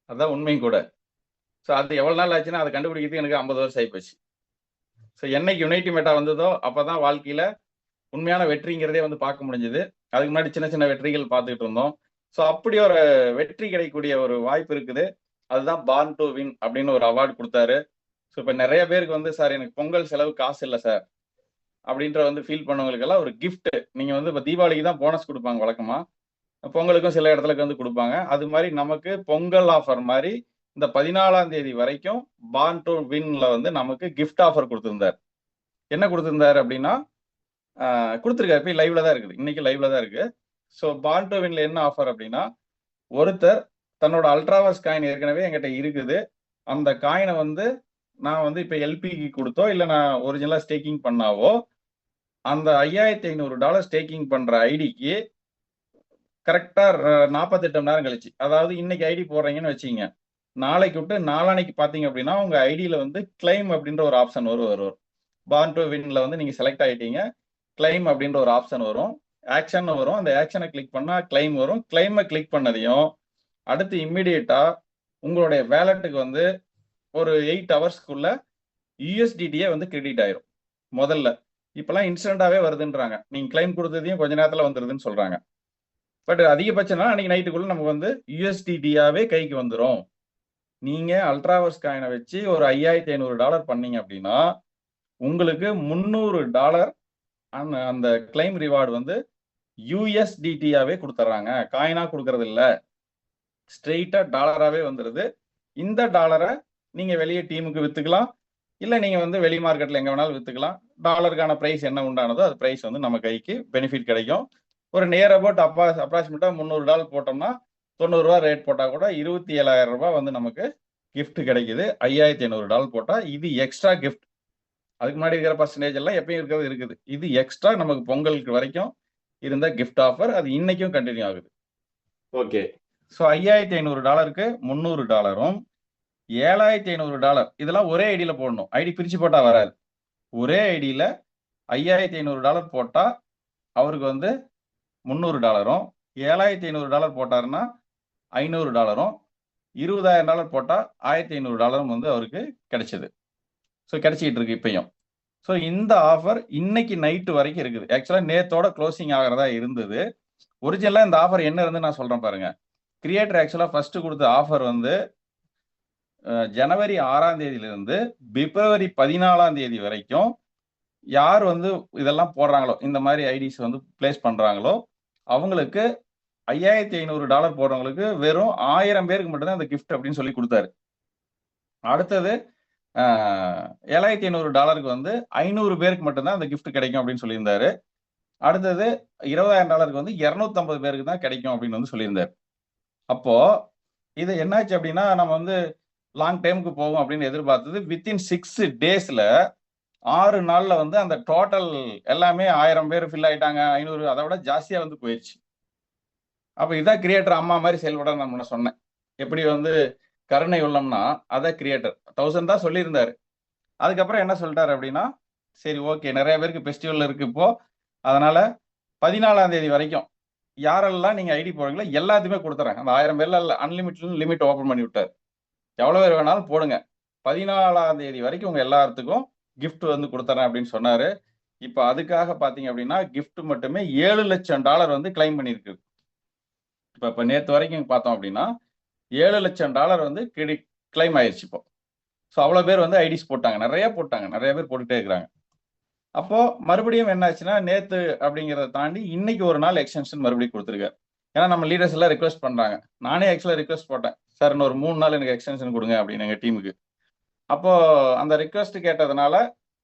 அதுதான் உண்மையும் கூட. ஸோ அது எவ்வளவு நாள் ஆச்சுன்னா அதை கண்டுபிடிக்கிறதுக்கு எனக்கு 50 வருஷம் ஆயிப்போச்சு. ஸோ என்னைக்கு யுனைட்டி மெட்டா வந்ததோ அப்பதான் வாழ்க்கையில உண்மையான வெற்றிங்கிறதே வந்து பார்க்க முடிஞ்சது. அதுக்கு முன்னாடி சின்ன சின்ன வெற்றிகள் பார்த்துக்கிட்டு இருந்தோம். ஸோ அப்படி ஒரு வெற்றி கிடைக்கக்கூடிய ஒரு வாய்ப்பு இருக்குது. அதுதான் பார்ன் டு வின் அப்படின்னு ஒரு அவார்டு கொடுத்தாரு. ஸோ இப்போ நிறைய பேருக்கு வந்து சார் எனக்கு பொங்கல் செலவு காசு இல்லை சார் அப்படின்ற வந்து ஃபீல் பண்ணவங்களுக்கெல்லாம் ஒரு கிஃப்ட். நீங்க வந்து இப்போ தீபாவளிக்கு தான் போனஸ் கொடுப்பாங்க வழக்கமா, பொங்கலுக்கும் சில இடத்துலக்கு வந்து கொடுப்பாங்க. அது மாதிரி நமக்கு பொங்கல் ஆஃபர் மாதிரி இந்த 14ஆம் தேதி வரைக்கும் பார்ன் டு வின்ல வந்து நமக்கு கிஃப்ட் ஆஃபர் கொடுத்திருந்தார். என்ன கொடுத்திருந்தாரு அப்படின்னா கொடுத்துருக்காரு. போய் லைவ்ல தான் இருக்குது, இன்னைக்கு லைவ்ல தான் இருக்கு. ஸோ பார்ன் டு வின்ல என்ன ஆஃபர் அப்படின்னா, ஒருத்தர் தன்னோட அல்ட்ராவாஸ் காயின் ஏற்கனவே என்கிட்ட இருக்குது, அந்த காயினை வந்து நான் வந்து இப்போ எல்பிக்கு கொடுத்தோ இல்லை நான் ஒரிஜினலாக ஸ்டேக்கிங் பண்ணாவோ அந்த $5500 ஸ்டேக்கிங் பண்ற ஐடிக்கு கரெக்டா 48 மணி நேரம் கழிச்சு, அதாவது இன்னைக்கு ஐடி போடுறீங்கன்னு வச்சுங்க, நாளைக்கு விட்டு நாளானைக்கு பாத்தீங்க அப்படின்னா உங்க ஐடியில வந்து கிளைம் அப்படின்ற ஒரு ஆப்ஷன் வரும். பார்ன் டு வின்ல வந்து நீங்க செலக்ட் ஆயிட்டீங்க, கிளைம் அப்படின்ற ஒரு ஆப்ஷன் வரும், ஆக்ஷன் வரும். அந்த ஆக்ஷனை கிளிக் பண்ணா கிளைம் வரும். கிளைமை கிளிக் பண்ணதையும் அடுத்து இம்மிடியேட்டா உங்களுடைய வேலெட்டுக்கு வந்து ஒரு 8 ஹவர்ஸ்க்குள்ள யூஎஸ்டிடியே வந்து கிரெடிட் ஆயிரும். முதல்ல இப்பெல்லாம் இன்ஸ்டன்டாவே வருதுன்றாங்க, நீங்க கிளைம் கொடுத்ததையும் கொஞ்ச நேரத்துல வந்துருதுன்னு சொல்றாங்க. பட் அதிகபட்சம்னா அன்னைக்கு நைட்டுக்குள்ள நமக்கு வந்து யூஎஸ்டிடியாவே கைக்கு வந்துடும். நீங்க அல்ட்ராவர்ஸ் காயினை வச்சு ஒரு $5500 பண்ணீங்க அப்படின்னா உங்களுக்கு $300 அந்த கிளைம் ரிவார்டு வந்து யூஎஸ்டிடியாவே கொடுத்துட்றாங்க. காயினா கொடுக்கறது இல்ல, ஸ்ட்ரெயிட்டா டாலராகவே வந்துடுது. இந்த டாலரை நீங்க வெளியே டீமுக்கு வித்துக்கலாம், இல்லை நீங்க வந்து வெளி மார்க்கெட்ல எங்க வேணாலும் வித்துக்கலாம். டாலருக்கான பிரைஸ் என்ன உண்டானதோ அது பிரைஸ் வந்து நம்ம கைக்கு பெனிஃபிட் கிடைக்கும். ஒரு நியர் அபவுட் அப்ராக்சிமேட்டா $300 போட்டோம்னா $90 ரேட் போட்டா கூட $27,000 வந்து நமக்கு கிஃப்ட் கிடைக்குது. $5500 போட்டா இது எக்ஸ்ட்ரா கிஃப்ட். அதுக்கு முன்னாடி இருக்கிற பர்சன்டேஜ் எல்லாம் எப்பயும் இருக்கிறது இருக்குது. இது எக்ஸ்ட்ரா நமக்கு பொங்கலுக்கு வரைக்கும் இருந்த கிஃப்ட் ஆஃபர், அது இன்னைக்கும் கண்டினியூ ஆகுது. ஓகே, ஸோ $5500க்கு $300, $7500 இதெல்லாம் ஒரே ஐடியில போடணும். ஐடி பிரிச்சு போட்டா வராது. ஒரே ஐடியில $5500 போட்டா அவருக்கு வந்து $300, $7500 போட்டாருன்னா $500, $20,000 போட்டா $1500 வந்து அவருக்கு கிடைச்சது. ஸோ கிடைச்சிட்டு இருக்கு இப்பயும். ஸோ இந்த ஆஃபர் இன்னைக்கு நைட்டு வரைக்கும் இருக்குது. ஆக்சுவலா நேத்தோட க்ளோசிங் ஆகிறதா இருந்தது. ஒரிஜினலா இந்த ஆஃபர் என்ன இருந்து நான் சொல்றேன் பாருங்க. கிரியேட்டர் ஆக்சுவலா ஃபர்ஸ்ட் கொடுத்த ஆஃபர் வந்து ஜனவரி 6ஆம் தேதியிலிருந்து பிப்ரவரி 14ஆம் தேதி வரைக்கும் யார் வந்து இதெல்லாம் போடுறாங்களோ, இந்த மாதிரி ஐடிஸ் வந்து பிளேஸ் பண்றாங்களோ அவங்களுக்கு $5500 போடுறவங்களுக்கு வெறும் 1000 பேருக்கு மட்டும்தான் அந்த கிஃப்ட் அப்படின்னு சொல்லி கொடுத்தாரு. அடுத்தது $7500 வந்து 500 பேருக்கு மட்டும்தான் அந்த கிஃப்ட் கிடைக்கும் அப்படின்னு சொல்லியிருந்தாரு. அடுத்தது $20,000 வந்து 250 பேருக்கு தான் கிடைக்கும் அப்படின்னு வந்து சொல்லியிருந்தாரு. அப்போ இது என்னாச்சு அப்படின்னா, நம்ம வந்து லாங் டைமுக்கு போகும் அப்படின்னு எதிர்பார்த்தது வித்தின் 6 டேஸ்ல 6 நாள்ல வந்து அந்த டோட்டல் எல்லாமே 1000 பேர் ஃபில் ஆயிட்டாங்க. 500 அதை விட ஜாஸ்தியா வந்து போயிடுச்சு. அப்ப இதான் கிரியேட்டர் அம்மா மாதிரி செயல்பட நான் முன்ன சொன்னேன். எப்படி வந்து கருணை உள்ளம்னா அதான் கிரியேட்டர் 1000 தான் சொல்லியிருந்தாரு. அதுக்கப்புறம் என்ன சொல்லிட்டாரு அப்படின்னா, சரி ஓகே நிறைய பேருக்கு ஃபெஸ்டிவல் இருக்கு இப்போ, அதனால 14ஆம் தேதி வரைக்கும் யாரெல்லாம் நீங்க ஐடி போடுறீங்களோ எல்லாத்தையுமே கொடுத்துறேன். அந்த 1000 பேர்ல அன்லிமிட்டட் லிமிட் ஓபன் பண்ணி விட்டார். எவ்வளவு பேர் வேணாலும் போடுங்க, 14ஆம் தேதி வரைக்கும் உங்க எல்லாத்துக்கும் கிஃப்ட் வந்து கொடுத்துறேன் அப்படின்னு சொன்னாரு. இப்போ அதுக்காக பாத்தீங்க அப்படின்னா கிஃப்ட் மட்டுமே $7 லட்சம் வந்து கிளைம் பண்ணிருக்கு. இப்ப நேத்து வரைக்கும் பார்த்தோம் அப்படின்னா $7 லட்சம் வந்து கிளைம் ஆயிடுச்சு இப்போ. ஸோ அவ்வளோ பேர் வந்து ஐடிஸ் போட்டாங்க, நிறைய பேர் போட்டுட்டே இருக்கிறாங்க. அப்போ மறுபடியும் என்ன ஆச்சுன்னா நேத்து அப்படிங்கிறத தாண்டி இன்னைக்கு ஒரு நாள் எக்ஸ்டென்ஷன் மறுபடியும் கொடுத்துருக்காரு. ஏன்னா நம்ம லீடர்ஸ் எல்லாம் ரிக்வெஸ்ட் பண்றாங்க. நானே ஆக்சுவலா ரிக்வெஸ்ட் போட்டேன், சார் இன்னொரு 3 நாள் எனக்கு எக்ஸ்டென்ஷன் கொடுங்க அப்படின்னு எங்க டீமுக்கு. அப்போ அந்த ரிக்வெஸ்ட் கேட்டதுனால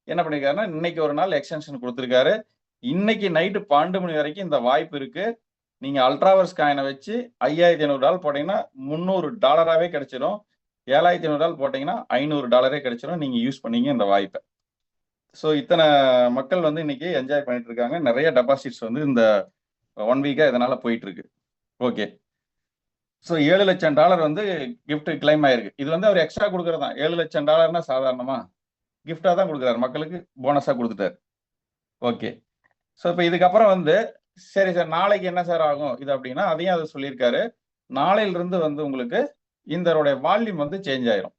என்ன பண்ணிருக்காருன்னா இன்னைக்கு ஒரு நாள் எக்ஸ்டென்ஷன் கொடுத்துருக்காரு. இன்னைக்கு நைட்டு 12 மணி வரைக்கும் இந்த வாய்ப்பு இருக்கு. நீங்க அல்ட்ராவர்ஸ் காயினை வச்சு $5500 போட்டீங்கன்னா $300 கிடைச்சிடும். $7500 போட்டீங்கன்னா $500 கிடைச்சிடும். நீங்க யூஸ் பண்ணீங்க இந்த வாய்ப்பை. ஸோ இத்தனை மக்கள் வந்து இன்னைக்கு என்ஜாய் பண்ணிட்டு இருக்காங்க. நிறைய டெபாசிட்ஸ் வந்து இந்த 1 வீக்கா இதனால போயிட்டு இருக்கு. ஓகே, ஸோ $7 லட்சம் வந்து கிஃப்ட் கிளைம் ஆயிருக்கு. இது வந்து அவர் எக்ஸ்ட்ரா கொடுக்கறது தான். $7 லட்சம் சாதாரணமா கிஃப்டா தான் கொடுக்குறாரு, மக்களுக்கு போனஸா கொடுத்துட்டாரு. ஓகே, ஸோ இப்போ இதுக்கப்புறம் வந்து சரி சார் நாளைக்கு என்ன சார் ஆகும் இது அப்படின்னா அதையும் அதை சொல்லியிருக்காரு. நாளையிலிருந்து வந்து உங்களுக்கு இதனுடைய வால்யூம் வந்து சேஞ்ச் ஆயிரும்.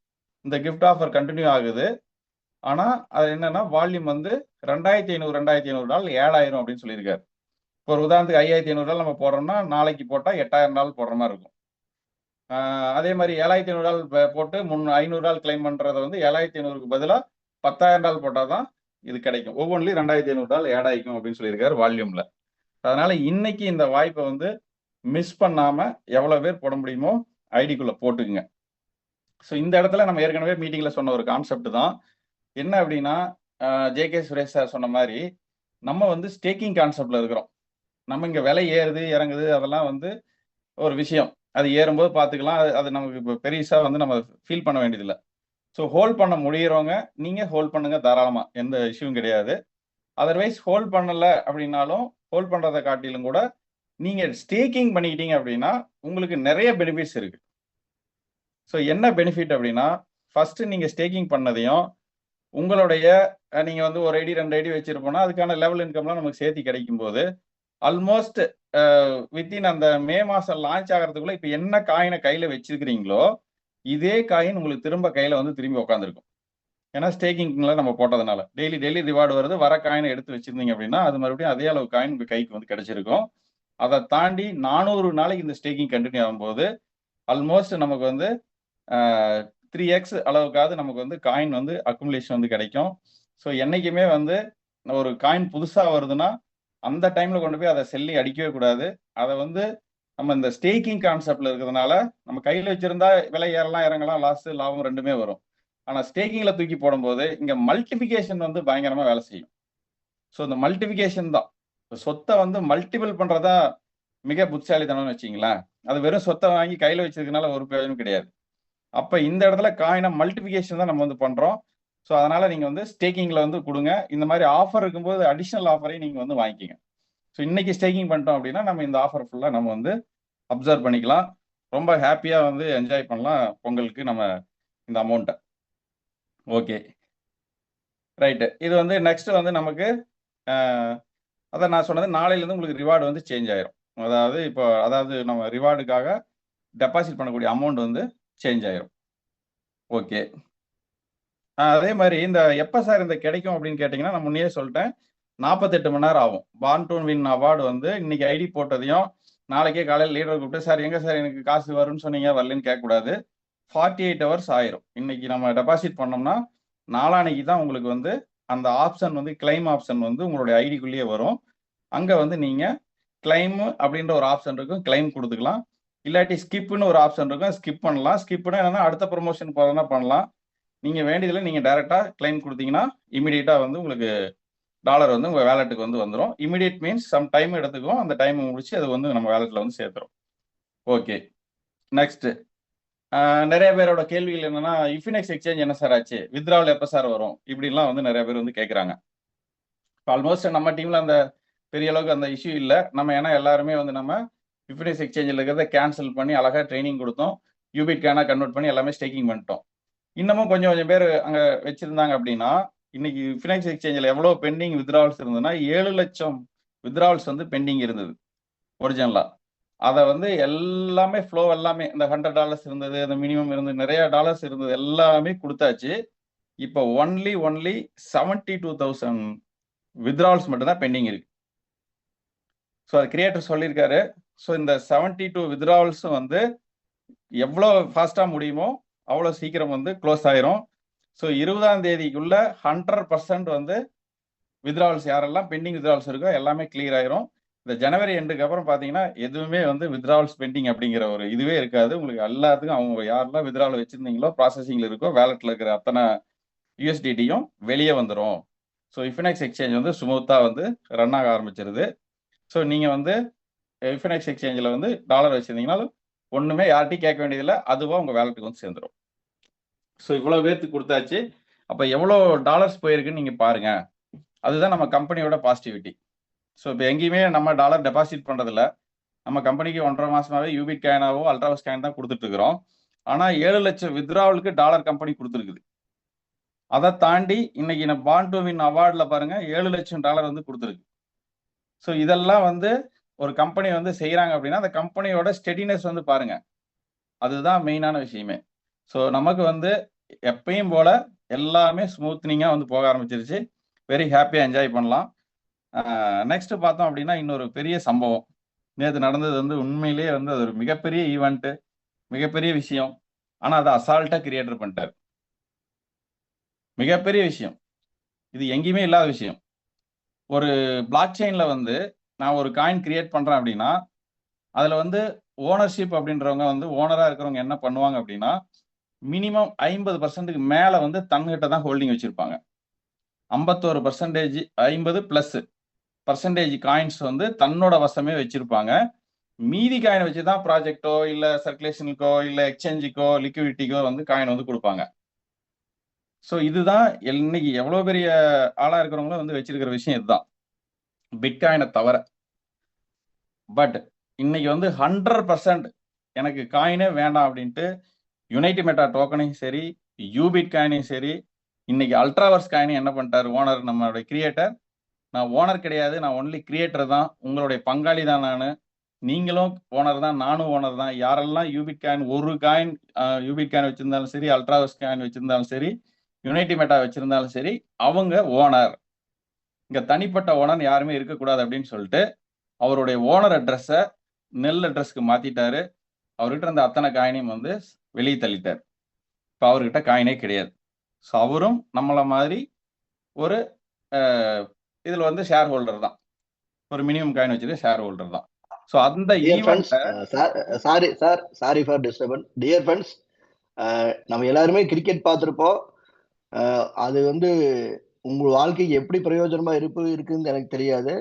இந்த கிஃப்ட் ஆஃபர் கண்டினியூ ஆகுது. ஆனா அது என்னன்னா வால்யூம் வந்து $2,500 $7,000 அப்படின்னு சொல்லியிருக்காரு. இப்போ ஒரு உதாரணத்துக்கு $5,500 நம்ம போடுறோம்னா நாளைக்கு போட்டா $8,000 போடுற மாதிரி இருக்கும். அதே மாதிரி $7,500 போட்டு $500 கிளைம் பண்றதை வந்து 7,500க்கு பதிலாக $10,000 போட்டால் தான் இது கிடைக்கும். ஒவ்வொன்றிலையும் $2,500 ஆட் ஆகிக்கும் அப்படின்னு சொல்லியிருக்காரு வால்யூம்ல. அதனால இன்னைக்கு இந்த வாய்ப்பை வந்து மிஸ் பண்ணாம எவ்வளவு பேர் போட முடியுமோ ஐடிக்குள்ள போட்டுக்குங்க. ஸோ இந்த இடத்துல நம்ம ஏற்கனவே மீட்டிங்ல சொன்ன ஒரு கான்செப்ட் தான் என்ன அப்படின்னா, ஜே.கே. சுரேஷ் சார் சொன்ன மாதிரி நம்ம வந்து ஸ்டேக்கிங் கான்செப்ட்ல இருக்கிறோம். நம்ம இங்க விலை ஏறுது இறங்குது அதெல்லாம் வந்து ஒரு விஷயம். அது ஏறும்போது பார்த்துக்கலாம். அது நமக்கு இப்போ பெருசா வந்து நம்ம ஃபீல் பண்ண வேண்டியதில்லை. ஸோ ஹோல்ட் பண்ண முடியறவங்க நீங்க ஹோல்ட் பண்ணுங்க தாராளமா, எந்த இஷ்யூவும் கிடையாது. அதர்வைஸ் ஹோல்ட் பண்ணல அப்படின்னாலும் ஹோல்ட் பண்றதை காட்டிலும் கூட நீங்க ஸ்டேக்கிங் பண்ணிக்கிட்டீங்க அப்படின்னா உங்களுக்கு நிறைய பெனிஃபிட்ஸ் இருக்கு. ஸோ என்ன பெனிஃபிட் அப்படின்னா, ஃபர்ஸ்ட் நீங்க ஸ்டேக்கிங் பண்ணதையும் உங்களுடைய நீங்க வந்து ஒரு ஐடி 2 ஐடி வச்சிருப்போம்னா அதுக்கான லெவல் இன்கம்லாம் நமக்கு சேர்த்து கிடைக்கும் போது ஆல்மோஸ்ட் வித்தின் அந்த மே மாசம் லான்ச் ஆகிறதுக்குள்ள இப்ப என்ன காயினை கையில வச்சிருக்கிறீங்களோ இதே காயின் உங்களுக்கு திரும்ப கையில வந்து திரும்பி உட்காந்துருக்கும். ஏன்னா ஸ்டேக்கிங்ல நம்ம போட்டதுனால டெய்லி டெய்லி ரிவார்டு வருது. வர காயினை எடுத்து வச்சிருந்தீங்க அப்படின்னா அது மறுபடியும் அதே அளவு காயின் உங்க கைக்கு வந்து கிடைச்சிருக்கும். அதை தாண்டி 400 நாளைக்கு இந்த ஸ்டேக்கிங் கண்டினியூ ஆகும்போது ஆல்மோஸ்ட் நமக்கு வந்து 3x அளவுக்காவது நமக்கு வந்து காயின் வந்து அக்குமுலேஷன் வந்து கிடைக்கும். ஸோ என்னைக்குமே வந்து ஒரு காயின் புதுசா வருதுன்னா அந்த டைம்ல கொண்டு போய் அதை செல்லி அடிக்கவே கூடாது. அதை வந்து நம்ம இந்த ஸ்டேக்கிங் கான்செப்ட்ல இருக்கிறதுனால நம்ம கையில் வச்சிருந்தா விலை ஏறலாம் இறங்கலாம், லாஸ் லாபம் ரெண்டுமே வரும். ஆனா ஸ்டேக்கிங்ல தூக்கி போடும்போது இங்க மல்டிபிகேஷன் வந்து பயங்கரமா வேலை செய்யும். ஸோ இந்த மல்டிபிகேஷன் தான் சொத்தை வந்து மல்டிபிள் பண்றதா மிக புத்திசாலித்தனம்னு வச்சிங்களேன். அது வெறும் சொத்தை வாங்கி கையில் வச்சிருக்கனால ஒரு பிரயோஜனம் கிடையாது. அப்ப இந்த இடத்துல காயினை மல்டிபிகேஷன் தான் நம்ம வந்து பண்றோம். ஸோ அதனால நீங்க வந்து ஸ்டேக்கிங்ல வந்து கொடுங்க. இந்த மாதிரி ஆஃபர் இருக்கும்போது அடிஷனல் ஆஃபரையும் நீங்க வந்து வாங்கிக்கிங்க. ஸோ இன்னைக்கு ஸ்டேக்கிங் பண்ணிட்டோம் அப்படின்னா நம்ம இந்த ஆஃபர் ஃபுல்லாக நம்ம வந்து அப்சர்வ் பண்ணிக்கலாம். ரொம்ப ஹாப்பியாக வந்து என்ஜாய் பண்ணலாம் பொங்கலுக்கு நம்ம இந்த அமௌண்ட்டை. Okay right. இது வந்து நெக்ஸ்ட் வந்து நமக்கு அதான் நான் சொன்னது நாளையிலேருந்து உங்களுக்கு ரிவார்டு வந்து சேஞ்ச் ஆயிரும். அதாவது நம்ம ரிவார்டுக்காக டெபாசிட் பண்ணக்கூடிய அமௌண்ட் வந்து சேஞ்ச் ஆயிரும். ஓகே. அதே மாதிரி இந்த எப்போ சார் இந்த கிடைக்கும் அப்படின்னு கேட்டிங்கன்னா நான் முன்னே சொல்லிட்டேன் 48 மணி நேரம் ஆகும். பார்ன் டு வின் அவார்டு வந்து இன்னைக்கு ஐடி போட்டதையும் நாளைக்கே காலையில் லீடர் கூப்பிட்டு சார் எங்க சார் எனக்கு காசு வரும்னு சொன்னீங்க வரலன்னு கேட்கக்கூடாது. 48 ஹவர்ஸ் ஆயிரும். இன்னைக்கு நம்ம டெபாசிட் பண்ணோம்னா நாளானைக்கு தான் உங்களுக்கு வந்து அந்த ஆப்ஷன் வந்து கிளைம் ஆப்ஷன் வந்து உங்களுடைய ஐடிக்குள்ளேயே வரும். அங்க வந்து நீங்க கிளைம் அப்படின்ற ஒரு ஆப்ஷன் இருக்கும், கிளைம் கொடுத்துக்கலாம். இல்லாட்டி ஸ்கிப்னு ஒரு ஆப்ஷன் இருக்கும், ஸ்கிப் பண்ணலாம். ஸ்கிப்னா என்னன்னா அடுத்த ப்ரொமோஷன் போறதுனா பண்ணலாம். நீங்க வேண்டியதுல நீங்க டைரக்டா கிளைம் கொடுத்தீங்கன்னா இமீடியட்டா வந்து உங்களுக்கு டாலர் வந்து உங்க வேலெட்டுக்கு வந்து வந்துடும். இமீடியட் மீன்ஸ் சம் டைம் எடுத்துக்கும். அந்த டைம் முடிச்சு அது வந்து நம்ம வேலெட்ல வந்து சேர்த்துரும். ஓகே நெக்ஸ்ட் நிறைய பேரோட கேள்விகள் என்னன்னா இன்ஃபினிக்ஸ் எக்ஸ்சேஞ்ச் என்ன சார் ஆச்சு, வித்ராவல் எப்போ சார் வரும், இப்படிலாம் வந்து நிறைய பேர் வந்து கேட்குறாங்க. ஆல்மோஸ்ட் நம்ம டீம்ல அந்த பெரிய அளவுக்கு அந்த இஷ்யூ இல்லை. நம்ம ஏன்னா எல்லாருமே வந்து நம்ம இன்ஃபினிக்ஸ் எக்ஸ்சேஞ்சில் இருக்கிறத கேன்சல் பண்ணி அழகாக ட்ரைனிங் கொடுத்தோம். யூபிட்கான கன்வெர்ட் பண்ணி எல்லாமே ஸ்டேக்கிங் பண்ணிட்டோம். இன்னமும் கொஞ்சம் பேர் அங்கே வச்சிருந்தாங்க அப்படின்னா இன்னைக்கு ஃபினான்ஸ் எக்ஸ்சேஞ்சில் எவ்வளோ பெண்டிங் வித்ராவல்ஸ் இருந்ததுன்னா 7 லட்சம் வித்ராவல்ஸ் வந்து பெண்டிங் இருந்தது ஒரிஜினலா. அதை வந்து எல்லாமே ஃப்ளோ எல்லாமே இந்த $100 இருந்தது, அந்த மினிமம் இருந்தது, நிறைய டாலர்ஸ் இருந்தது எல்லாமே கொடுத்தாச்சு. இப்போ ஒன்லி 72,000 வித்ராவல்ஸ் மட்டும்தான் பெண்டிங் இருக்கு. ஸோ அது கிரியேட்டர் சொல்லியிருக்காரு. ஸோ இந்த 72 வித்ராவல்ஸும் வந்து எவ்வளோ ஃபாஸ்ட்டாக முடியுமோ அவ்வளோ சீக்கிரம் வந்து க்ளோஸ் ஆயிரும். ஸோ 20ஆம் தேதிக்குள்ள 100% வந்து வித்ராவல்ஸ் யாரெல்லாம் பெண்டிங் வித்ராவல்ஸ் இருக்கோ எல்லாமே கிளியர் ஆயிரும். இந்த ஜனவரி எண்டுக்கு அப்புறம் பார்த்தீங்கன்னா எதுவுமே வந்து வித்ராவல்ஸ் பெண்டிங் அப்படிங்கிற ஒரு இதுவே இருக்காது. உங்களுக்கு எல்லாத்துக்கும் அவங்க யாரெல்லாம் வித்ராவல் வச்சிருந்தீங்களோ ப்ராசஸிங்ல இருக்கோ வேலெட்ல இருக்கிற அத்தனை யூஎஸ்டிடியும் வெளியே வந்துடும். ஸோ இன்ஃபினிக்ஸ் எக்ஸ்சேஞ்ச் வந்து ஸ்மூத்தாக வந்து ரன் ஆக ஆரம்பிச்சிருது. ஸோ நீங்கள் வந்து இன்ஃபினிக்ஸ் எக்ஸ்சேஞ்சில் வந்து டாலர் வச்சிருந்தீங்கனாலும் ஒன்றுமே யார்ட்டையும் கேட்க வேண்டியதில்லை, அதுவாக உங்கள் வேலெட்டுக்கு வந்து சேர்ந்துடும். ஸோ இவ்வளோ பேர்த்துக்கு கொடுத்தாச்சு. அப்போ எவ்வளோ டாலர்ஸ் போயிருக்குன்னு நீங்கள் பாருங்க. அதுதான் நம்ம கம்பெனியோட பாசிட்டிவிட்டி. ஸோ இப்போ எங்கேயுமே நம்ம டாலர் டெபாசிட் பண்ணுறதில்ல. நம்ம கம்பெனிக்கு 1.5 மாசமாவே யூபிட் காயினாவோ அல்ட்ராவஸ் காயின் தான் கொடுத்துட்டு இருக்கிறோம். ஆனால் 7 லட்சம் வித்ராவலுக்கு டாலர் கம்பெனி கொடுத்துருக்குது. அதை தாண்டி இன்னைக்கு நம்ம பார்ன் டு வின் அவார்டில் பாருங்க 7 லட்சம் டாலர் வந்து கொடுத்துருக்கு. ஸோ இதெல்லாம் வந்து ஒரு கம்பெனி வந்து செய்கிறாங்க அப்படின்னா அந்த கம்பெனியோட ஸ்டெடினஸ் வந்து பாருங்க, அதுதான் மெயினான விஷயமே. ஸோ நமக்கு வந்து எப்பயும் போல எல்லாமே ஸ்மூத்னிங்கா வந்து போக ஆரம்பிச்சிருச்சு. வெரி ஹாப்பியா என்ஜாய் பண்ணலாம். நெக்ஸ்ட் பார்த்தோம் அப்படின்னா இன்னொரு பெரிய சம்பவம் நேற்று நடந்தது வந்து உண்மையிலேயே வந்து அது ஒரு மிகப்பெரிய ஈவெண்ட், மிகப்பெரிய விஷயம். ஆனா அதை அசால்ட்டா கிரியேட்டர் பண்ணிட்டார். மிகப்பெரிய விஷயம், இது எங்கேயுமே இல்லாத விஷயம். ஒரு பிளாக் செயின்ல வந்து நான் ஒரு காயின் கிரியேட் பண்றேன் அப்படின்னா அதுல வந்து ஓனர்ஷிப் அப்படின்றவங்க வந்து ஓனரா இருக்கிறவங்க என்ன பண்ணுவாங்க அப்படின்னா மினிமம் 50% மேல வந்து தன்கிட்ட தான் ஹோல்டிங் வச்சிருப்பாங்க. 51% 50+% காயின்ஸ் வந்து தன்னோட வசமே வச்சிருப்பாங்க. மீதி காயின் வச்சு தான் ப்ராஜெக்டோ இல்ல சர்க்குலேஷனுக்கோ இல்ல எக்ஸ்சேஞ்சுக்கோ லிக்விடிட்டிக்கோ வந்து காயின் வந்து கொடுப்பாங்க. ஸோ இதுதான் இன்னைக்கு எவ்வளவு பெரிய ஆளா இருக்கிறவங்களும் வந்து வச்சிருக்கிற விஷயம் இதுதான், பிட்காயினை தவிர. பட் இன்னைக்கு வந்து 100% எனக்கு காயினே வேண்டாம் அப்படின்ட்டு யுனைட்டி மெட்டா டோக்கனையும் சரி, யூபிட் காயினையும் சரி, இன்னைக்கு அல்ட்ராவர்ஸ் காயினையும் என்ன பண்ணிட்டாரு ஓனர், நம்மளுடைய கிரியேட்டர், நான் ஓனர் கிடையாது, நான் ஒன்லி கிரியேட்டர் தான், உங்களுடைய பங்காளி தான் நான், நீங்களும் ஓனர் தான், நானும் ஓனர் தான். யாரெல்லாம் யூபிட் காயின் ஒரு காயின் யூபிட் காயின் வச்சிருந்தாலும் சரி, அல்ட்ராவர்ஸ் காயின் வச்சிருந்தாலும் சரி, யுனைட்டி மெட்டா வச்சிருந்தாலும் சரி, அவங்க ஓனர். இங்க தனிப்பட்ட ஓனர் யாருமே இருக்கக்கூடாது அப்படின்னு சொல்லிட்டு அவருடைய ஓனர் அட்ரஸை நெல் அட்ரஸ்க்கு மாத்திட்டாரு. அவர்கிட்ட இருந்த அத்தனை காயினையும் வந்து வெளியே தள்ளிட்டார். இப்போ அவர்கிட்ட காயினே கிடையாது. ஸோ அவரும் நம்மள மாதிரி ஒரு இதுல வந்து ஷேர் ஹோல்டர் தான், ஒரு மினிமம் காயின் வச்சிருக்க ஷேர் ஹோல்டர் தான். ஸோ அந்த சாரி ஃபார் டிஸ்டர்பன். டியர் ஃப்ரெண்ட்ஸ், நம்ம எல்லாருமே கிரிக்கெட் பார்த்துருப்போம். அது வந்து உங்கள் வாழ்க்கைக்கு எப்படி பிரயோஜனமா இருக்குன்னு எனக்கு தெரியாது.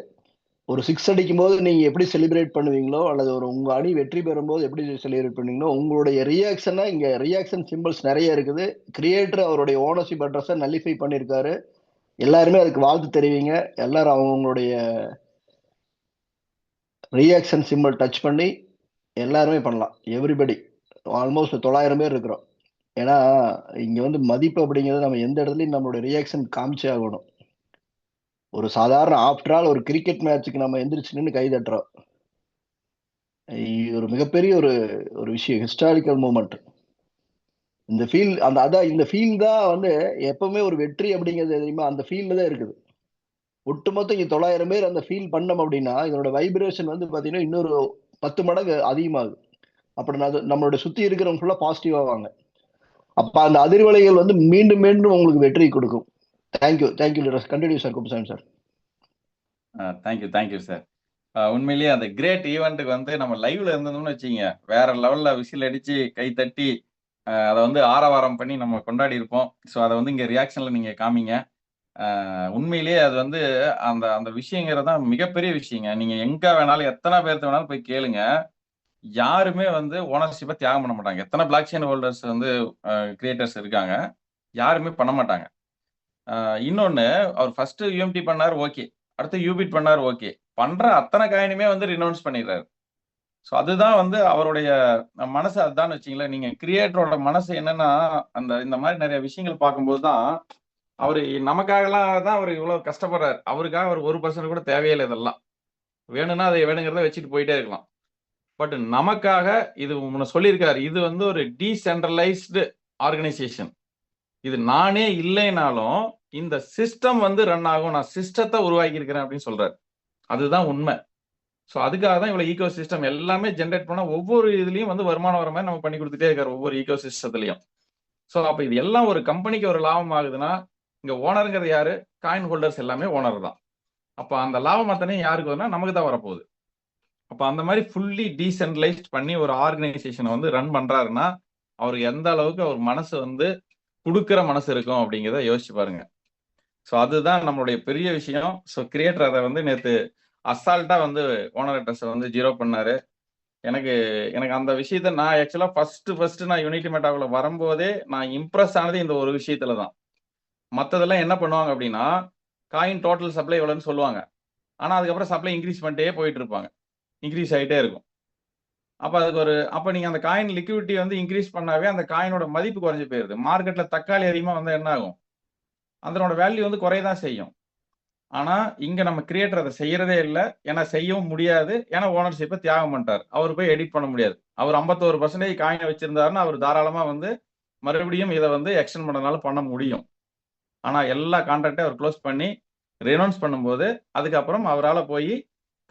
ஒரு 6 அடிக்கும் போது நீங்க எப்படி செலிப்ரேட் பண்ணுவீங்களோ, அல்லது உங்க அணி வெற்றி பெறும்போது எப்படி செலிப்ரேட் பண்ணுவீங்களோ, உங்களுடைய ரியாக்ஷனா இங்க ரியாக்ஷன் சிம்பிள்ஸ் நிறைய இருக்குது. கிரியேட்டர் அவருடைய ஓனர்ஷிப் அட்ரஸை நல்லிஃபை பண்ணியிருக்காரு. எல்லாருமே அதுக்கு வாழ்த்து தெரிவிங்க. எல்லாரும் அவங்களுடைய ரியாக்ஷன் சிம்பிள் டச் பண்ணி எல்லாருமே பண்ணலாம். எவ்ரிபடி ஆல்மோஸ்ட் 900 பேர் இருக்கிறோம். ஏன்னா இங்க வந்து மதிப்பு அப்படிங்கிறது நம்ம எந்த இடத்துலையும் நம்மளோட ரியாக்ஷன் காமிச்சே ஆகணும். ஒரு சாதாரண ஆஃப்டர் ஆல் ஒரு கிரிக்கெட் மேட்சுக்கு நம்ம எந்திரிச்சு நின்று கை தட்டுறோம். இது ஒரு மிகப்பெரிய ஒரு விஷயம், ஹிஸ்டாரிக்கல் மூமெண்ட். இந்த ஃபீல் அதான் இந்த ஃபீல் தான் வந்து எப்பவுமே ஒரு வெற்றி அப்படிங்கிறது தெரியுமா, அந்த ஃபீல்ல தான் இருக்குது. ஒட்டுமொத்த இங்க 900 பேர் அந்த ஃபீல் பண்ணோம் அப்படின்னா இதனோட வைப்ரேஷன் வந்து பாத்தீங்கன்னா இன்னொரு 10 மடங்கு அதிகமாகும். அப்படி நம்மளோட சுத்தி இருக்கிறவங்க ஃபுல்லா பாசிட்டிவா வாங்க. அப்ப அந்த அதிர்வலைகள் வந்து மீண்டும் மீண்டும் உங்களுக்கு வெற்றி கொடுக்கும். Thank you continue sir. Kuppusamy sir. Thank you sir. உண்மையிலேயே அந்த கிரேட் ஈவெண்ட்டுக்கு வந்து நம்ம லைவ்ல இருந்தோம்னு வச்சுங்க, வேற லெவல்ல விசில் அடிச்சு கை தட்டி அதை வந்து ஆரவாரம் பண்ணி நம்ம கொண்டாடி இருப்போம். ஸோ அதை வந்து இங்க ரியாக்ஷன்ல நீங்க காமிங்க. உண்மையிலேயே அது வந்து அந்த அந்த விஷயங்கிறது தான் மிகப்பெரிய விஷயங்க. நீங்க எங்க வேணாலும் எத்தனை பேர்த்த வேணாலும் போய் கேளுங்க, யாருமே வந்து ஓனர்ஷிப்பை தியாகம் பண்ண மாட்டாங்க. எத்தனை பிளாக் செயின் ஹோல்டர்ஸ் வந்து கிரியேட்டர்ஸ் இருக்காங்க, யாருமே பண்ண மாட்டாங்க. இன்னொன்னு, அவர் ஃபர்ஸ்ட் யூஎம்டி பண்ணாரு, ஓகே. அடுத்து யூபிட் பண்ணாரு, ஓகே. பண்ற அத்தனை காயினுமே வந்து ரினவுன்ஸ் பண்ணிடுறாரு. ஸோ அதுதான் வந்து அவருடைய மனசு. அதுதான் வச்சுங்களேன், நீங்க கிரியேட்டரோட மனசு என்னன்னா, இந்த மாதிரி நிறைய விஷயங்கள் பார்க்கும்போது தான் அவரு நமக்காகலாம் தான் அவர் இவ்வளவு கஷ்டப்படுறாரு. அவருக்காக ஒரு 1% கூட தேவையில்லை. இதெல்லாம் வேணும்னா அதை வேணுங்கிறத வச்சுட்டு போயிட்டே இருக்கலாம். பட் நமக்காக இது முன்ன சொல்லியிருக்காரு, இது வந்து ஒரு டீசென்ட்ரலைஸ்டு ஆர்கனைசேஷன். இது நானே இல்லைனாலும் இந்த சிஸ்டம் வந்து ரன் ஆகும், நான் சிஸ்டத்தை உருவாக்கி இருக்கிறேன் அப்படின்னு சொல்றாரு. அதுதான் உண்மை. ஸோ அதுக்காக தான் இவ்வளவு ஈகோ சிஸ்டம் எல்லாமே ஜென்ரேட் பண்ணா ஒவ்வொரு இதுலயும் வந்து வருமானம் வர மாதிரி நம்ம பண்ணி கொடுத்துட்டே இருக்காரு, ஒவ்வொரு ஈகோ சிஸ்டத்திலையும். ஸோ அப்ப இது எல்லாம் ஒரு கம்பெனிக்கு ஒரு லாபம் ஆகுதுன்னா இங்க ஓனருங்கிறது யாரு? காயின் ஹோல்டர்ஸ் எல்லாமே ஓனர் தான். அப்ப அந்த லாபம் அத்தனையும் யாருக்கு வரும்னா நமக்கு தான் வரப்போகுது. அப்ப அந்த மாதிரி ஃபுல்லி டீசென்ட்ரலைஸ்ட் பண்ணி ஒரு ஆர்கனைசேஷனை வந்து ரன் பண்றாருன்னா அவருக்கு எந்த அளவுக்கு அவர் மனசு வந்து கொடுக்கிற மனசு இருக்கும் அப்படிங்கிறத யோசிச்சு பாருங்க. ஸோ அதுதான் நம்மளுடைய பெரிய விஷயம். ஸோ கிரியேட்டர் அதை வந்து நேற்று அசால்ட்டா வந்து ஓனர் அட்ரஸை வந்து 0 பண்ணாரு. எனக்கு அந்த விஷயத்த நான் ஆக்சுவலா ஃபர்ஸ்ட் நான் யுனைட்டி மெட்டாவில் வரும்போதே நான் இம்ப்ரெஸ் ஆனது இந்த ஒரு விஷயத்துல தான். மற்றதெல்லாம் என்ன பண்ணுவாங்க அப்படின்னா, காயின் டோட்டல் சப்ளை எவ்வளோன்னு சொல்லுவாங்க. ஆனா அதுக்கப்புறம் சப்ளை இன்க்ரீஸ் பண்ணிட்டே போயிட்டு இருப்பாங்க, இன்க்ரீஸ் ஆகிட்டே இருக்கும். அப்ப நீங்க அந்த காயின் லிக்விடிட்டி வந்து இன்க்ரீஸ் பண்ணாவே அந்த காயினோட மதிப்பு குறைஞ்சு போயிருது. மார்க்கெட்ல தக்காளி அதிகமா வந்து என்ன ஆகும், அதனோட வேல்யூ வந்து குறையதான் செய்யும். ஆனா இங்க நம்ம கிரியேட்டர் அதை செய்யறதே இல்லை. ஏன்னா செய்யவும் முடியாது. ஏன்னா ஓனர்ஷிப்பை தியாகம் பண்ணிட்டார். அவர் போய் எடிட் பண்ண முடியாது. அவர் 51% காயினை வச்சிருந்தாருன்னா அவர் தாராளமா வந்து மறுபடியும் இதை வந்து எக்ஸ்டெண்ட் பண்ணனால பண்ண முடியும். ஆனா எல்லா கான்ட்ராக்டையும் அவர் க்ளோஸ் பண்ணி ரெனௌன்ஸ் பண்ணும்போது அதுக்கப்புறம் அவரால் போய்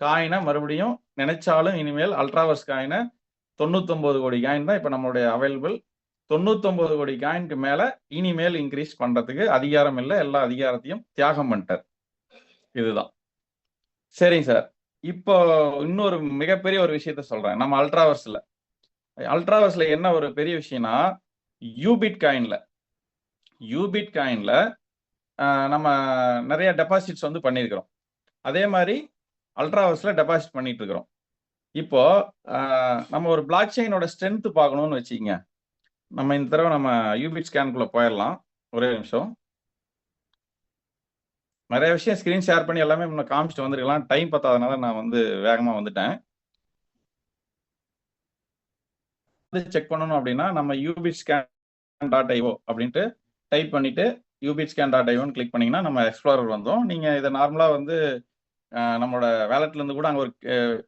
காயினை மறுபடியும் நினைச்சாலும் இனிமேல் அல்ட்ராவர்ஸ் காயினை 99 கோடி காயின் தான் இப்போ நம்மளுடைய அவைலபிள். 99 கோடி காயினுக்கு மேல இனிமேல் இன்க்ரீஸ் பண்றதுக்கு அதிகாரம் இல்லை. எல்லா அதிகாரத்தையும் தியாகம் பண்ணிட்டார். இதுதான். சரிங்க சார். இப்போ இன்னொரு மிகப்பெரிய ஒரு விஷயத்த சொல்றேன். நம்ம அல்ட்ராவர்ஸ்ல என்ன ஒரு பெரிய விஷயம்னா, யூபிட் காயின்ல நம்ம நிறைய டெபாசிட்ஸ் வந்து பண்ணியிருக்கிறோம். அதே மாதிரி அல்ட்ராவர்ஸ்ல டெபாசிட் பண்ணிட்டு இருக்கிறோம். இப்போ நம்ம ஒரு பிளாக் செயினோட ஸ்ட்ரென்த் பார்க்கணும்னு வச்சுக்கோங்க. நம்ம இந்த தடவை நம்ம யூபிட் ஸ்கேனுக்குள்ள போயிடலாம். ஒரே நிமிஷம். நிறைய விஷயம் ஸ்கிரீன் ஷேர் பண்ணி எல்லாமே முன்ன காமிச்சிட்டு வந்துருக்கலாம். டைம் பத்தாதனால நான் வந்து வேகமா வந்துட்டேன். செக் பண்ணணும் அப்படின்னா நம்ம ubitscan.io அப்படின்ட்டு டைப் பண்ணிட்டு ubitscan.io கிளிக் பண்ணீங்கன்னா நம்ம எக்ஸ்ப்ளோரர் வந்தோம். நீங்க இதை நார்மலா வந்து நம்மளோட வேலட்ல இருந்து கூட அங்க ஒரு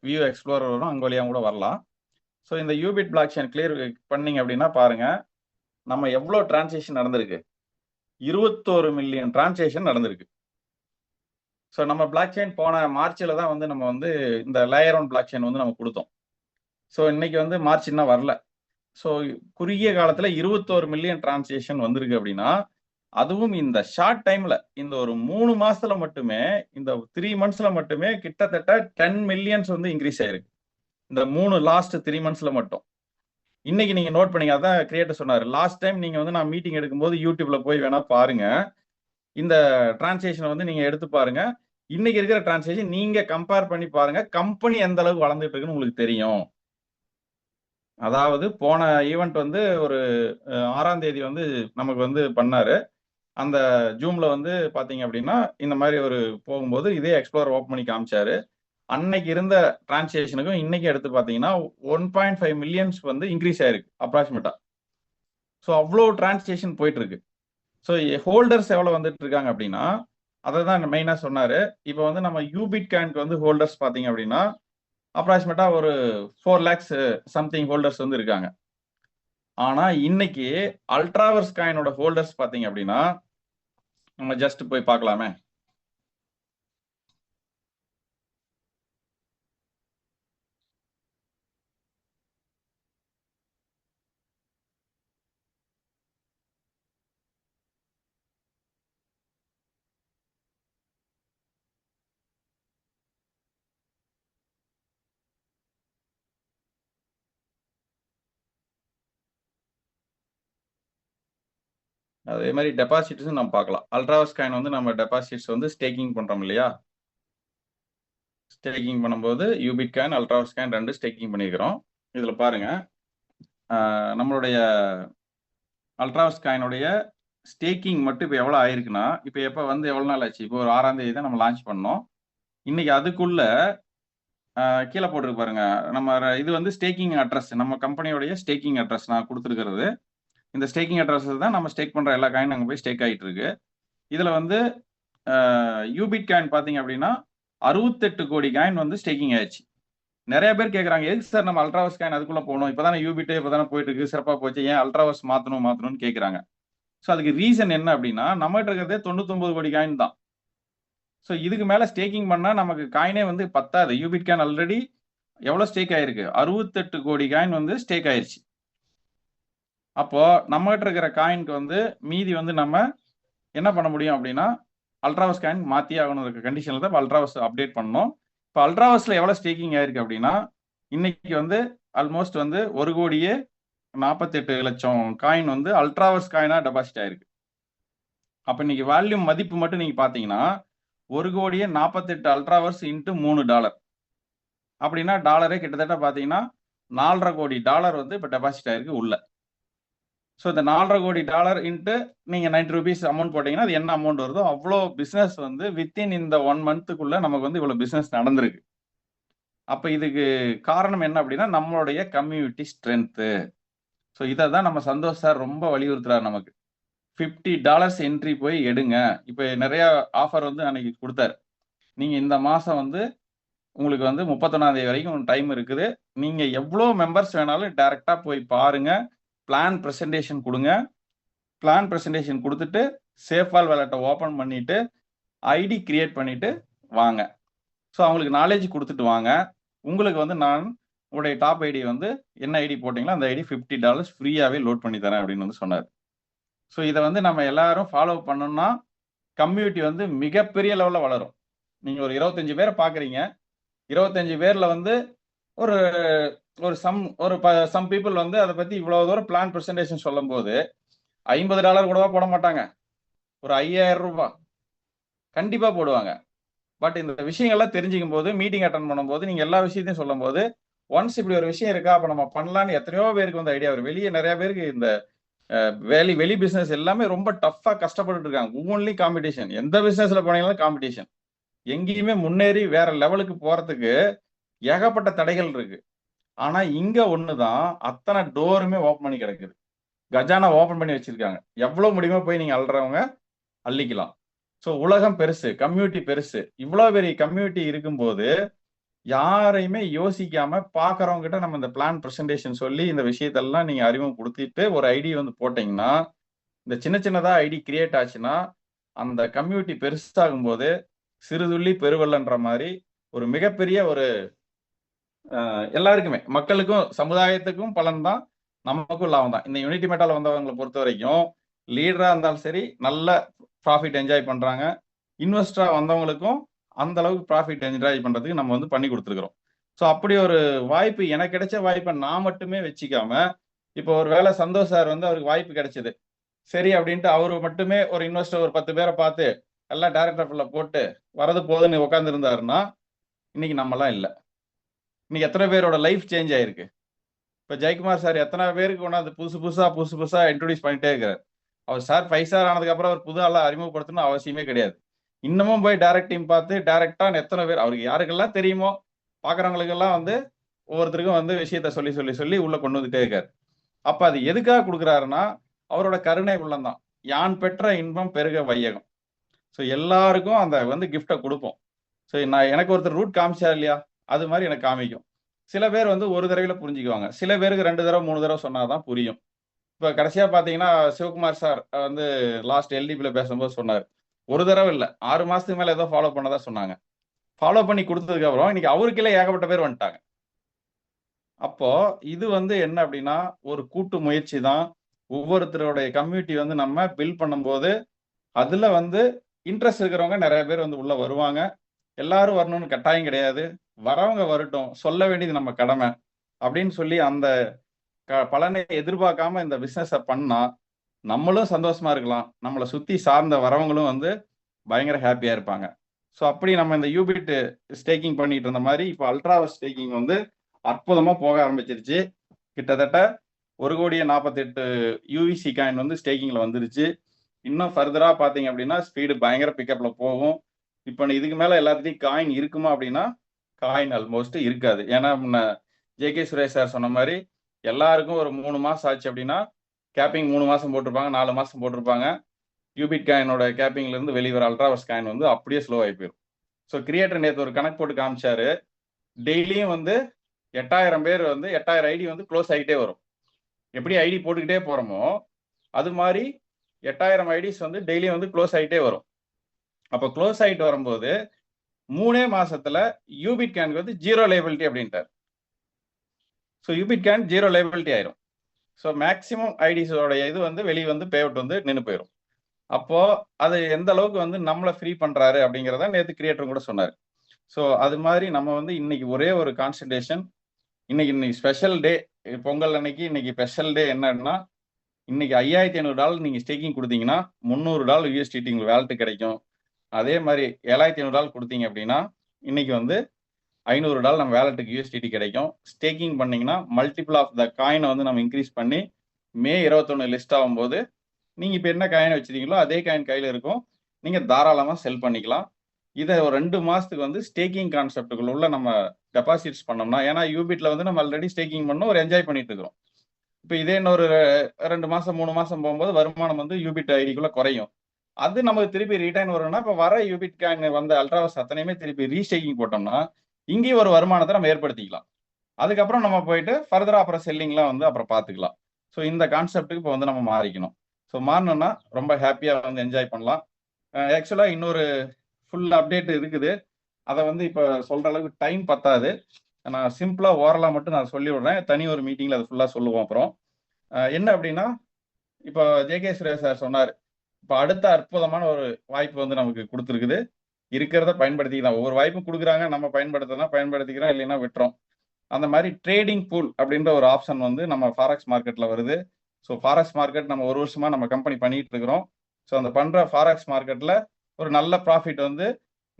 வியூ எக்ஸ்ப்ளோரர் வரும், அங்க வழியா கூட வரலாம். ஸோ இந்த யூபிட் பிளாக் செயின் கிளியர் பண்ணீங்க அப்படின்னா பாருங்க, நம்ம எவ்வளவு டிரான்சாக்ஷன் நடந்திருக்கு. 21 மில்லியன் டிரான்சாக்ஷன் நடந்திருக்கு. ஸோ நம்ம பிளாக் செயின் போன மார்ச்ல தான் வந்து நம்ம வந்து இந்த லேயர் ஒன் பிளாக் செயின் வந்து நம்ம கொடுத்தோம். ஸோ இன்னைக்கு வந்து மார்ச் இன்னும் வரல. ஸோ குறுகிய காலத்துல 21 மில்லியன் டிரான்சாக்ஷன் வந்திருக்கு அப்படின்னா, அதுவும் இந்த ஷார்ட் டைம்ல இந்த ஒரு 3 மாசத்துல மட்டுமே, இந்த 3 மந்த்ஸ்ல மட்டுமே கிட்டத்தட்ட 10 மில்லியன்ஸ் வந்து இன்க்ரீஸ் ஆயிருக்கு. இந்த லாஸ்ட் 3 மந்த்ஸ்ல மட்டும். இன்னைக்கு நீங்க நோட் பண்ணீங்க, அதான் கிரியேட்டர் சொன்னாரு. லாஸ்ட் டைம் நீங்க வந்து நான் மீட்டிங் எடுக்கும்போது யூடியூப்ல போய் வேணா பாருங்க. இந்த டிரான்சாக்ஷனை வந்து நீங்க எடுத்து பாருங்க. இன்னைக்கு இருக்கிற டிரான்சாக்ஷன் நீங்க கம்பேர் பண்ணி பாருங்க. கம்பெனி எந்த அளவுக்கு வளர்ந்துட்டு இருக்குன்னு உங்களுக்கு தெரியும். அதாவது போன ஈவெண்ட் வந்து ஒரு 6ஆம் தேதி வந்து நமக்கு வந்து பண்ணாரு. அந்த ஜூம்ல வந்து பாத்தீங்க அப்படின்னா இந்த மாதிரி ஒரு போகும்போது இதே எக்ஸ்ப்ளோர் ஓப்பன் பண்ணி காமிச்சாரு. அன்னைக்கு இருந்த டிரான்சாக்ஷனுக்கும் இன்னைக்கு எடுத்து பாத்தீங்கன்னா 1.5 மில்லியன்ஸ் வந்து இன்க்ரீஸ் ஆயிருக்கு அப்ராக்சிமேட்டா. ஸோ அவ்வளோ டிரான்சாக்ஷன் போயிட்டு இருக்கு. ஸோ ஹோல்டர்ஸ் எவ்வளவு வந்துட்டு இருக்காங்க அப்படின்னா, அதை தான் மெயினா சொன்னாரு. இப்போ வந்து நம்ம யூபிட் காயினுக்கு வந்து ஹோல்டர்ஸ் பாத்தீங்க அப்படின்னா அப்ராக்சிமேட்டா ஒரு 4 lakhs சம்திங் ஹோல்டர்ஸ் வந்து இருக்காங்க. ஆனா இன்னைக்கு அல்ட்ராவர்ஸ் காயினோட ஹோல்டர்ஸ் பாத்தீங்க அப்படின்னா, நம்ம ஜஸ்ட் போய் பார்க்கலாமே. அதே மாதிரி டெபாசிட்ஸும் நம்ம பார்க்கலாம். அல்ட்ராவர்ஸ் காயின் வந்து நம்ம டெபாசிட்ஸ் வந்து ஸ்டேக்கிங் பண்றோம் இல்லையா? ஸ்டேக்கிங் பண்ணும்போது யூபிட் காயின், அல்ட்ராவர்ஸ் காயின் 2 ஸ்டேக்கிங் பண்ணியிருக்கிறோம். இதுல பாருங்க, நம்மளுடைய அல்ட்ராவர்ஸ் காயினுடைய ஸ்டேக்கிங் மட்டும் இப்போ எவ்வளோ ஆயிருக்குன்னா, இப்போ எப்போ வந்து எவ்வளோ நாள் ஆச்சு? இப்போ ஒரு 6ஆம் தேதி தான் நம்ம லான்ச் பண்ணோம். இன்னைக்கு அதுக்குள்ள கீழே போட்டிருக்கு பாருங்க, நம்ம இது வந்து ஸ்டேக்கிங் அட்ரஸ், நம்ம கம்பெனியோடைய ஸ்டேக்கிங் அட்ரஸ் நான் கொடுத்துருக்கிறது. இந்த ஸ்டேக்கிங் அட்ரஸ் தான் நம்ம ஸ்டேக் பண்ற எல்லா காயின் அங்கே போய் ஸ்டேக் ஆகிட்டு இருக்கு. இதுல வந்து யூபிட் காயின் பாத்தீங்க அப்படின்னா 68 கோடி காயின் வந்து ஸ்டேக்கிங் ஆயிடுச்சு. நிறைய பேர் கேட்குறாங்க, எதுக்கு சார் நம்ம அல்ட்ராவர்ஸ் காயின் அதுக்குள்ள போகணும்? இப்போதானே யூபிட் இப்போதானே போயிட்டு இருக்கு, சிறப்பாக போச்சு, ஏன் அல்ட்ராவர்ஸ் மாற்றணும்னு கேட்குறாங்க. ஸோ அதுக்கு ரீசன் என்ன அப்படின்னா, நம்மகிட்ட இருக்கிறதே 99 கோடி காயின் தான். ஸோ இதுக்கு மேலே ஸ்டேக்கிங் பண்ணால் நமக்கு காயினே வந்து பத்தாது. யூபிட் காயின் ஆல்ரெடி எவ்வளோ ஸ்டேக் ஆயிருக்கு? 68 கோடி காயின் வந்து ஸ்டேக் ஆயிருச்சு. அப்போ நம்மகிட்ட இருக்கிற காயினுக்கு வந்து மீதி வந்து நம்ம என்ன பண்ண முடியும் அப்படின்னா, அல்ட்ராவர்ஸ் காயின் மாற்றி ஆகணும் இருக்க கண்டிஷனில் தான் அல்ட்ராவர்ஸ் அப்டேட் பண்ணணும். இப்போ அல்ட்ராவர்ஸில் எவ்வளோ ஸ்டேக்கிங் ஆயிருக்கு அப்படின்னா, இன்னைக்கு வந்து ஆல்மோஸ்ட் வந்து 1,48,00,000 காயின் வந்து அல்ட்ராவர்ஸ் காயினா டெபாசிட் ஆயிருக்கு. அப்போ இன்னைக்கு வேல்யூம் மதிப்பு மட்டும் நீங்க பார்த்தீங்கன்னா 1,48,00,000 அல்ட்ராவர்ஸ் இன்ட்டு $3 அப்படின்னா டாலரே கிட்டத்தட்ட பார்த்தீங்கன்னா $4.5 கோடி வந்து இப்போ டெபாசிட் ஆயிருக்கு உள்ள. ஸோ இந்த $4.5 கோடி இன்ட்டு நீங்கள் 90 rupees அமௌண்ட் போட்டிங்கன்னா அது என்ன அமௌண்ட் வருதோ அவ்வளோ பிஸ்னஸ் வந்து வித்தின் இந்த 1 monthக்குள்ள நமக்கு வந்து இவ்வளோ பிஸ்னஸ் நடந்திருக்கு. அப்போ இதுக்கு காரணம் என்ன அப்படின்னா நம்மளுடைய கம்யூனிட்டி ஸ்ட்ரென்த்து. ஸோ இதை தான் நம்ம சந்தோஷ் சார் ரொம்ப வலியுறுத்துறாரு நமக்கு. $50 என்ட்ரி போய் எடுங்க. இப்போ நிறைய ஆஃபர் வந்து அன்னைக்கு கொடுத்தாரு. நீங்கள் இந்த மாதம் வந்து உங்களுக்கு வந்து 31ஆம் தேதி வரைக்கும் டைம் இருக்குது. நீங்கள் எவ்வளோ மெம்பர்ஸ் வேணாலும் டைரெக்டாக போய் பாருங்க. பிளான் ப்ரெசன்டேஷன் கொடுங்க. பிளான் ப்ரெசன்டேஷன் கொடுத்துட்டு சேஃபால் வேலட்டை ஓப்பன் பண்ணிட்டு ஐடி கிரியேட் பண்ணிட்டு வாங்க. ஸோ அவங்களுக்கு நாலேஜ் கொடுத்துட்டு வாங்க. உங்களுக்கு வந்து நான் உங்களுடைய டாப் ஐடி வந்து என்ன ஐடி போட்டிங்களோ அந்த ஐடி $50 ஃப்ரீயாகவே லோட் பண்ணி தரேன் அப்படின்னு வந்து சொன்னார். ஸோ இதை வந்து நம்ம எல்லாரும் ஃபாலோ பண்ணோம்னா கம்யூனிட்டி வந்து மிகப்பெரிய லெவலில் வளரும். நீங்கள் ஒரு 25 பேரை பார்க்குறீங்க, 25 பேரில் வந்து ஒரு ஒரு சம் பீப்புள் வந்து அதை பற்றி இவ்வளோ தூரம் பிளான் ப்ரெசன்டேஷன் சொல்லும் போது $50 கூடவா போட மாட்டாங்க, ஒரு 5000 ரூபாய் கண்டிப்பாக போடுவாங்க. பட் இந்த விஷயங்கள்லாம் தெரிஞ்சுக்கும் போது, மீட்டிங் அட்டன் பண்ணும்போது, நீங்கள் எல்லா விஷயத்தையும் சொல்லும் போது, ஒன்ஸ் இப்படி ஒரு விஷயம் இருக்கா, அப்போ நம்ம பண்ணலான்னு எத்தனையோ பேருக்கு வந்து ஐடியா வரும். வெளியே நிறைய பேருக்கு இந்த வெளி பிசினஸ் எல்லாமே ரொம்ப டஃப்பா கஷ்டப்பட்டு இருக்காங்க. ஒவ்வொன்றிலையும் காம்படிஷன். எந்த பிசினஸ்ல போனீங்களும் காம்படிஷன். எங்கேயுமே முன்னேறி வேற லெவலுக்கு போறதுக்கு ஏகப்பட்ட தடைகள் இருக்கு. ஆனா இங்க ஒண்ணுதான் அத்தனை டோருமே ஓப்பன் பண்ணி கிடக்குது. கஜானா ஓப்பன் பண்ணி வச்சிருக்காங்க. எவ்வளவு முடியுமோ போய் நீங்க அள்ளுறவங்க அள்ளிக்கலாம். ஸோ உலகம் பெருசு, கம்யூனிட்டி பெருசு. இவ்வளவு பெரிய கம்யூனிட்டி இருக்கும்போது யாரையுமே யோசிக்காம பாக்குறவங்க கிட்ட நம்ம இந்த பிளான் ப்ரெசன்டேஷன் சொல்லி இந்த விஷயத்தெல்லாம் நீங்க அறிமுகம் கொடுத்துட்டு ஒரு ஐடி வந்து போட்டீங்கன்னா, இந்த சின்ன சின்னதா ஐடி கிரியேட் ஆச்சுன்னா அந்த கம்யூனிட்டி பெருசாகும் போது சிறுதுள்ளி பெருவெள்ளன்ற மாதிரி ஒரு மிகப்பெரிய ஒரு எல்லாருக்குமே மக்களுக்கும் சமுதாயத்துக்கும் பலன் தான், நமக்கும் லாபம் தான். இந்த யூனிட்டி மெட்டால வந்தவங்களை பொறுத்த வரைக்கும் லீடரா இருந்தாலும் சரி நல்ல ப்ராஃபிட் என்ஜாய் பண்றாங்க. இன்வெஸ்டரா வந்தவங்களுக்கும் அந்த அளவுக்கு ப்ராஃபிட் என்ஜாய் பண்றதுக்கு நம்ம வந்து பண்ணி கொடுத்துருக்கிறோம். ஸோ அப்படி ஒரு வாய்ப்பு, எனக்கு கிடைச்ச வாய்ப்பை நான் மட்டுமே வச்சுக்காம, இப்போ ஒரு வேளை சந்தோஷ் சார் வந்து அவருக்கு வாய்ப்பு கிடைச்சது சரி அப்படின்ட்டு அவரு மட்டுமே ஒரு இன்வெஸ்டர் ஒரு 10 பேரை பார்த்து எல்லாம் டைரக்டர்ல போட்டு வரது போதுன்னு உட்கார்ந்து இருந்தாருன்னா இன்னைக்கு நம்மலாம் இல்லை. இன்னைக்கு எத்தனை பேரோட லைஃப் சேஞ்ச் ஆயிருக்கு. இப்போ ஜெயக்குமார் சார் எத்தனை பேருக்கு கொண்டாந்து புதுசு புதுசா இன்ட்ரோடியூஸ் பண்ணிட்டே இருக்கிறார். அவர் சார் 5 ஸ்டார் ஆனதுக்கு அப்புறம் அவர் புது ஆளா அறிமுகப்படுத்தணும் அவசியமே கிடையாது. இன்னமும் போய் டைரக்ட் டீம் பார்த்து டைரக்டா எத்தனை பேர் அவருக்கு யாருக்கெல்லாம் தெரியுமோ பாக்குறவங்களுக்கெல்லாம் வந்து ஒவ்வொருத்தருக்கும் வந்து விஷயத்த சொல்லி சொல்லி சொல்லி உள்ள கொண்டு வந்துட்டே இருக்காரு. அப்ப அது எதுக்காக கொடுக்குறாருன்னா அவரோட கருணை உள்ளம்தான். யான் பெற்ற இன்பம் பெருக வையகம். ஸோ எல்லாருக்கும் அந்த வந்து கிஃப்டை கொடுப்போம். ஸோ நான் எனக்கு ஒருத்தர் ரூட் காமிச்சா இல்லையா, அது மாதிரி எனக்கு காமிக்கும். சில பேர் வந்து ஒரு தடவையில புரிஞ்சுக்குவாங்க, சில பேருக்கு 2 தடவை 3 தடவை சொன்னாதான் புரியும். இப்போ கடைசியா பாத்தீங்கன்னா சிவகுமார் சார் வந்து லாஸ்ட் எல்டிபில பேசும்போது சொன்னார், ஒரு தடவை இல்லை 6 மாசத்துக்கு மேல ஏதோ ஃபாலோ பண்ணதா சொன்னாங்க. ஃபாலோ பண்ணி கொடுத்ததுக்கு அப்புறம் இன்னைக்கு அவருக்கே ஏகப்பட்ட பேர் வந்துட்டாங்க. அப்போ இது வந்து என்ன அப்படின்னா ஒரு கூட்டு முயற்சி தான். ஒவ்வொருத்தருடைய கம்யூனிட்டி வந்து நம்ம பில்ட் பண்ணும்போது அதுல வந்து இன்ட்ரெஸ்ட் இருக்கிறவங்க நிறைய பேர் வந்து உள்ள வருவாங்க. எல்லாரும் வரணும்னு கட்டாயம் கிடையாது. வரவங்க வரட்டும், சொல்ல வேண்டியது நம்ம கடமை அப்படின்னு சொல்லி அந்த பலனை எதிர்பார்க்காம இந்த பிசினஸ பண்ணா நம்மளும் சந்தோஷமா இருக்கலாம், நம்மளை சுத்தி சார்ந்த வரவங்களும் வந்து பயங்கர ஹாப்பியா இருப்பாங்க. ஸோ அப்படி நம்ம இந்த யூபிட் ஸ்டேக்கிங் பண்ணிட்டு இருந்த மாதிரி இப்போ அல்ட்ராவஸ் ஸ்டேக்கிங் வந்து அற்புதமா போக ஆரம்பிச்சிருச்சு. கிட்டத்தட்ட 1,48,00,000 யூவிசி காயின் வந்து ஸ்டேக்கிங்ல வந்துருச்சு. இன்னும் ஃபர்தரா பாத்தீங்க அப்படின்னா ஸ்பீடு பயங்கர பிக்கப்ல போகும். இப்போ இதுக்கு மேல எல்லாத்தையும் காயின் இருக்குமா அப்படின்னா காயின் ஆல்மோஸ்ட் இருக்காது. ஏன்னா முன்ன ஜே.கே. சுரேஷ் சார் சொன்ன மாதிரி எல்லாருக்கும் ஒரு 3 மாசம் ஆச்சு அப்படின்னா கேப்பிங் 3 மாசம் போட்டிருப்பாங்க, 4 மாசம் போட்டிருப்பாங்க. யூபிட் காயினோட கேப்பிங்ல இருந்து வெளிவர அல்ட்ராவர்ஸ் காயின் வந்து அப்படியே ஸ்லோ ஆகி போயிடும். ஸோ கிரியேட்டர் நேற்று ஒரு கணக்கு போட்டு காமிச்சாரு. டெய்லியும் வந்து 8000 பேர் வந்து 8000 ஐடி வந்து க்ளோஸ் ஆகிட்டே வரும். எப்படி ஐடி போட்டுக்கிட்டே போறோமோ அது மாதிரி 8000 ஐடிஸ் வந்து டெய்லியும் வந்து க்ளோஸ் ஆகிட்டே வரும். அப்போ க்ளோஸ் ஆகிட்டு வரும்போது 3 மாசத்துல யூபிட் காயினுக்கு வந்து 0 லைபிலிட்டி அப்படின்ட்டார். ஸோ யூபிட் காயின் 0 லைபிலிட்டி ஆயிரும். ஸோ மேக்சிமம் ஐடிஸோட இது வந்து வெளியே வந்து பே அவுட் வந்து நின்று போயிடும். அப்போ அது எந்த அளவுக்கு வந்து நம்மளை ஃப்ரீ பண்றாரு அப்படிங்கிறத நேற்று கிரியேட்டரும் கூட சொன்னார். ஸோ அது மாதிரி நம்ம வந்து இன்னைக்கு ஒரே ஒரு கான்சன்ட்ரேஷன், இன்னைக்கு ஸ்பெஷல் டே, பொங்கல் அன்னைக்கு இன்னைக்கு ஸ்பெஷல் டே என்னன்னா இன்னைக்கு $5,500 நீங்க ஸ்டேக்கிங் கொடுத்தீங்கன்னா $300 USDT உங்களுக்கு வேலட் கிடைக்கும். அதே மாதிரி $7,500 கொடுத்தீங்க அப்படின்னா இன்னைக்கு வந்து $500 நம்ம வேலட்டுக்கு USDT கிடைக்கும். ஸ்டேக்கிங் பண்ணீங்கன்னா மல்டிபிள் ஆஃப் த காயினை வந்து நம்ம இன்க்ரீஸ் பண்ணி மே 21 லிஸ்ட் ஆகும்போது நீங்க இப்போ என்ன காயின் வச்சிருக்கீங்களோ அதே காயின் கையில இருக்கும், நீங்க தாராளமா செல் பண்ணிக்கலாம். இதை ஒரு 2 மாசத்துக்கு வந்து ஸ்டேக்கிங் கான்செப்டுக்குள்ள உள்ள நம்ம டெபாசிட்ஸ் பண்ணோம்னா, ஏன்னா யூபிட்ல வந்து நம்ம ஆல்ரெடி ஸ்டேக்கிங் பண்ணோம், ஒரு என்ஜாய் பண்ணிட்டு இருக்கிறோம். இப்போ இதே இன்னொரு 2 மாசம் 3 மாசம் போகும்போது வருமானம் வந்து யூபிட் ஐடிக்குள்ள குறையும். அது நமக்கு திருப்பி ரிட்டர்ன் வரும்னா இப்போ வர யூபிட் காயின் வந்த அல்ட்ராவஸ் அத்தனையுமே திருப்பி ரீஸ்டேக்கிங் போட்டோம்னா இங்கேயும் ஒரு வருமானத்தை நம்ம ஏற்படுத்திக்கலாம். அதுக்கப்புறம் நம்ம போயிட்டு ஃபர்தரா அப்புறம் செல்லிங்லாம் வந்து அப்புறம் பார்த்துக்கலாம். ஸோ இந்த கான்செப்ட்டுக்கு இப்போ வந்து நம்ம மாறிக்கணும். ஸோ மாறணும்னா ரொம்ப ஹாப்பியாக வந்து என்ஜாய் பண்ணலாம். ஆக்சுவலாக இன்னொரு ஃபுல் அப்டேட் இருக்குது. அதை வந்து இப்போ சொல்கிற அளவுக்கு டைம் பத்தாது. நான் சிம்பிளாக ஓரலாக மட்டும் நான் சொல்லி விடுறேன். தனி ஒரு மீட்டிங்கில் அதை ஃபுல்லாக சொல்லுவோம். அப்புறம் என்ன அப்படின்னா, இப்போ ஜே.கே. சுரேஷ் சார் சொன்னார், இப்போ அடுத்த அற்புதமான ஒரு வாய்ப்பு வந்து நமக்கு கொடுத்துருக்குது. இருக்கிறத பயன்படுத்திக்கலாம். ஒவ்வொரு வாய்ப்பும் கொடுக்குறாங்க, நம்ம பயன்படுத்தினா பயன்படுத்திக்கிறோம், இல்லைன்னா விட்டுறோம். அந்த மாதிரி ட்ரேடிங் பூல் அப்படின்ற ஒரு ஆப்ஷன் வந்து நம்ம ஃபாரெக்ஸ் மார்க்கெட்டில் வருது. ஸோ ஃபாரெக்ஸ் மார்க்கெட் நம்ம ஒரு வருஷமாக நம்ம கம்பெனி பண்ணிட்டு இருக்கிறோம். ஸோ அந்த பண்ணுற ஃபாரெக்ஸ் மார்க்கெட்டில் ஒரு நல்ல ப்ராஃபிட் வந்து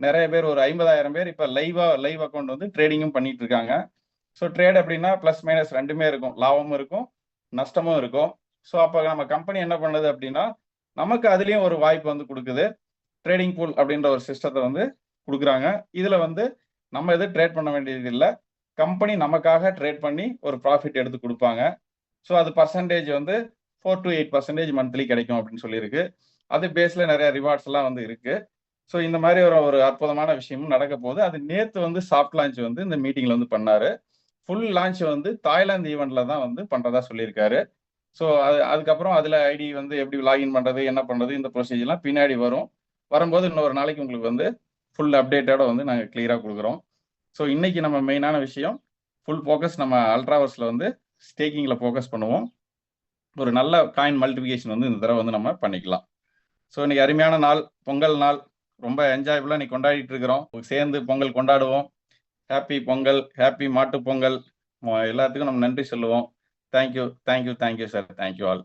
நிறைய பேர், ஒரு 50,000 பேர் இப்போ லைவ் அக்கௌண்ட் வந்து ட்ரேடிங்கும் பண்ணிட்டு இருக்காங்க. ஸோ ட்ரேட் அப்படின்னா ப்ளஸ் மைனஸ் ரெண்டுமே இருக்கும், லாபமும் இருக்கும் நஷ்டமும் இருக்கும். ஸோ அப்போ நம்ம கம்பெனி என்ன பண்ணுது அப்படின்னா, நமக்கு அதுலேயும் ஒரு வாய்ப்பு வந்து கொடுக்குது. ட்ரேடிங் பூல் அப்படின்ற ஒரு சிஸ்டத்தை வந்து கொடுக்குறாங்க. இதில் வந்து நம்ம எதுவும் ட்ரேட் பண்ண வேண்டியது இல்லை, கம்பெனி நமக்காக ட்ரேட் பண்ணி ஒரு ப்ராஃபிட் எடுத்து கொடுப்பாங்க. ஸோ அது பர்சன்டேஜ் வந்து 4 to 8% மந்த்லி கிடைக்கும் அப்படின்னு சொல்லியிருக்கு. அது பேஸில் நிறைய ரிவார்ட்ஸ் எல்லாம் வந்து இருக்கு. ஸோ இந்த மாதிரி ஒரு அற்புதமான விஷயமும் நடக்க போகுது. அது நேற்று வந்து சாஃப்ட் லான்ச் வந்து இந்த மீட்டிங்கில் வந்து பண்ணாரு. ஃபுல் லான்ச் வந்து தாய்லாந்து ஈவெண்ட்ல தான் வந்து பண்ணுறதா சொல்லியிருக்காரு. ஸோ அதுக்கப்புறம் அதில் ஐடி வந்து எப்படி லாகின் பண்ணுறது, என்ன பண்ணுறது, இந்த ப்ரொசீஜர்லாம் பின்னாடி வரும். வரும்போது இன்னொரு நாளைக்கு உங்களுக்கு வந்து ஃபுல் அப்டேட்டோட வந்து நாங்கள் கிளியராக கொடுக்குறோம். ஸோ இன்னைக்கு நம்ம மெயினான விஷயம் ஃபுல் ஃபோக்கஸ் நம்ம அல்ட்ராவர்ஸில் வந்து ஸ்டேக்கிங்கில் ஃபோக்கஸ் பண்ணுவோம். ஒரு நல்ல காயின் மல்டிபிகேஷன் வந்து இந்த தடவை வந்து நம்ம பண்ணிக்கலாம். ஸோ இன்னைக்கு அருமையான நாள், பொங்கல் நாள். ரொம்ப என்ஜாயபுளாக இன்னைக்கு கொண்டாடிட்டு இருக்கிறோம். சேர்ந்து பொங்கல் கொண்டாடுவோம். ஹாப்பி பொங்கல், ஹாப்பி மாட்டு பொங்கல். எல்லாத்துக்கும் நம்ம நன்றி சொல்லுவோம். Thank you sir, thank you all.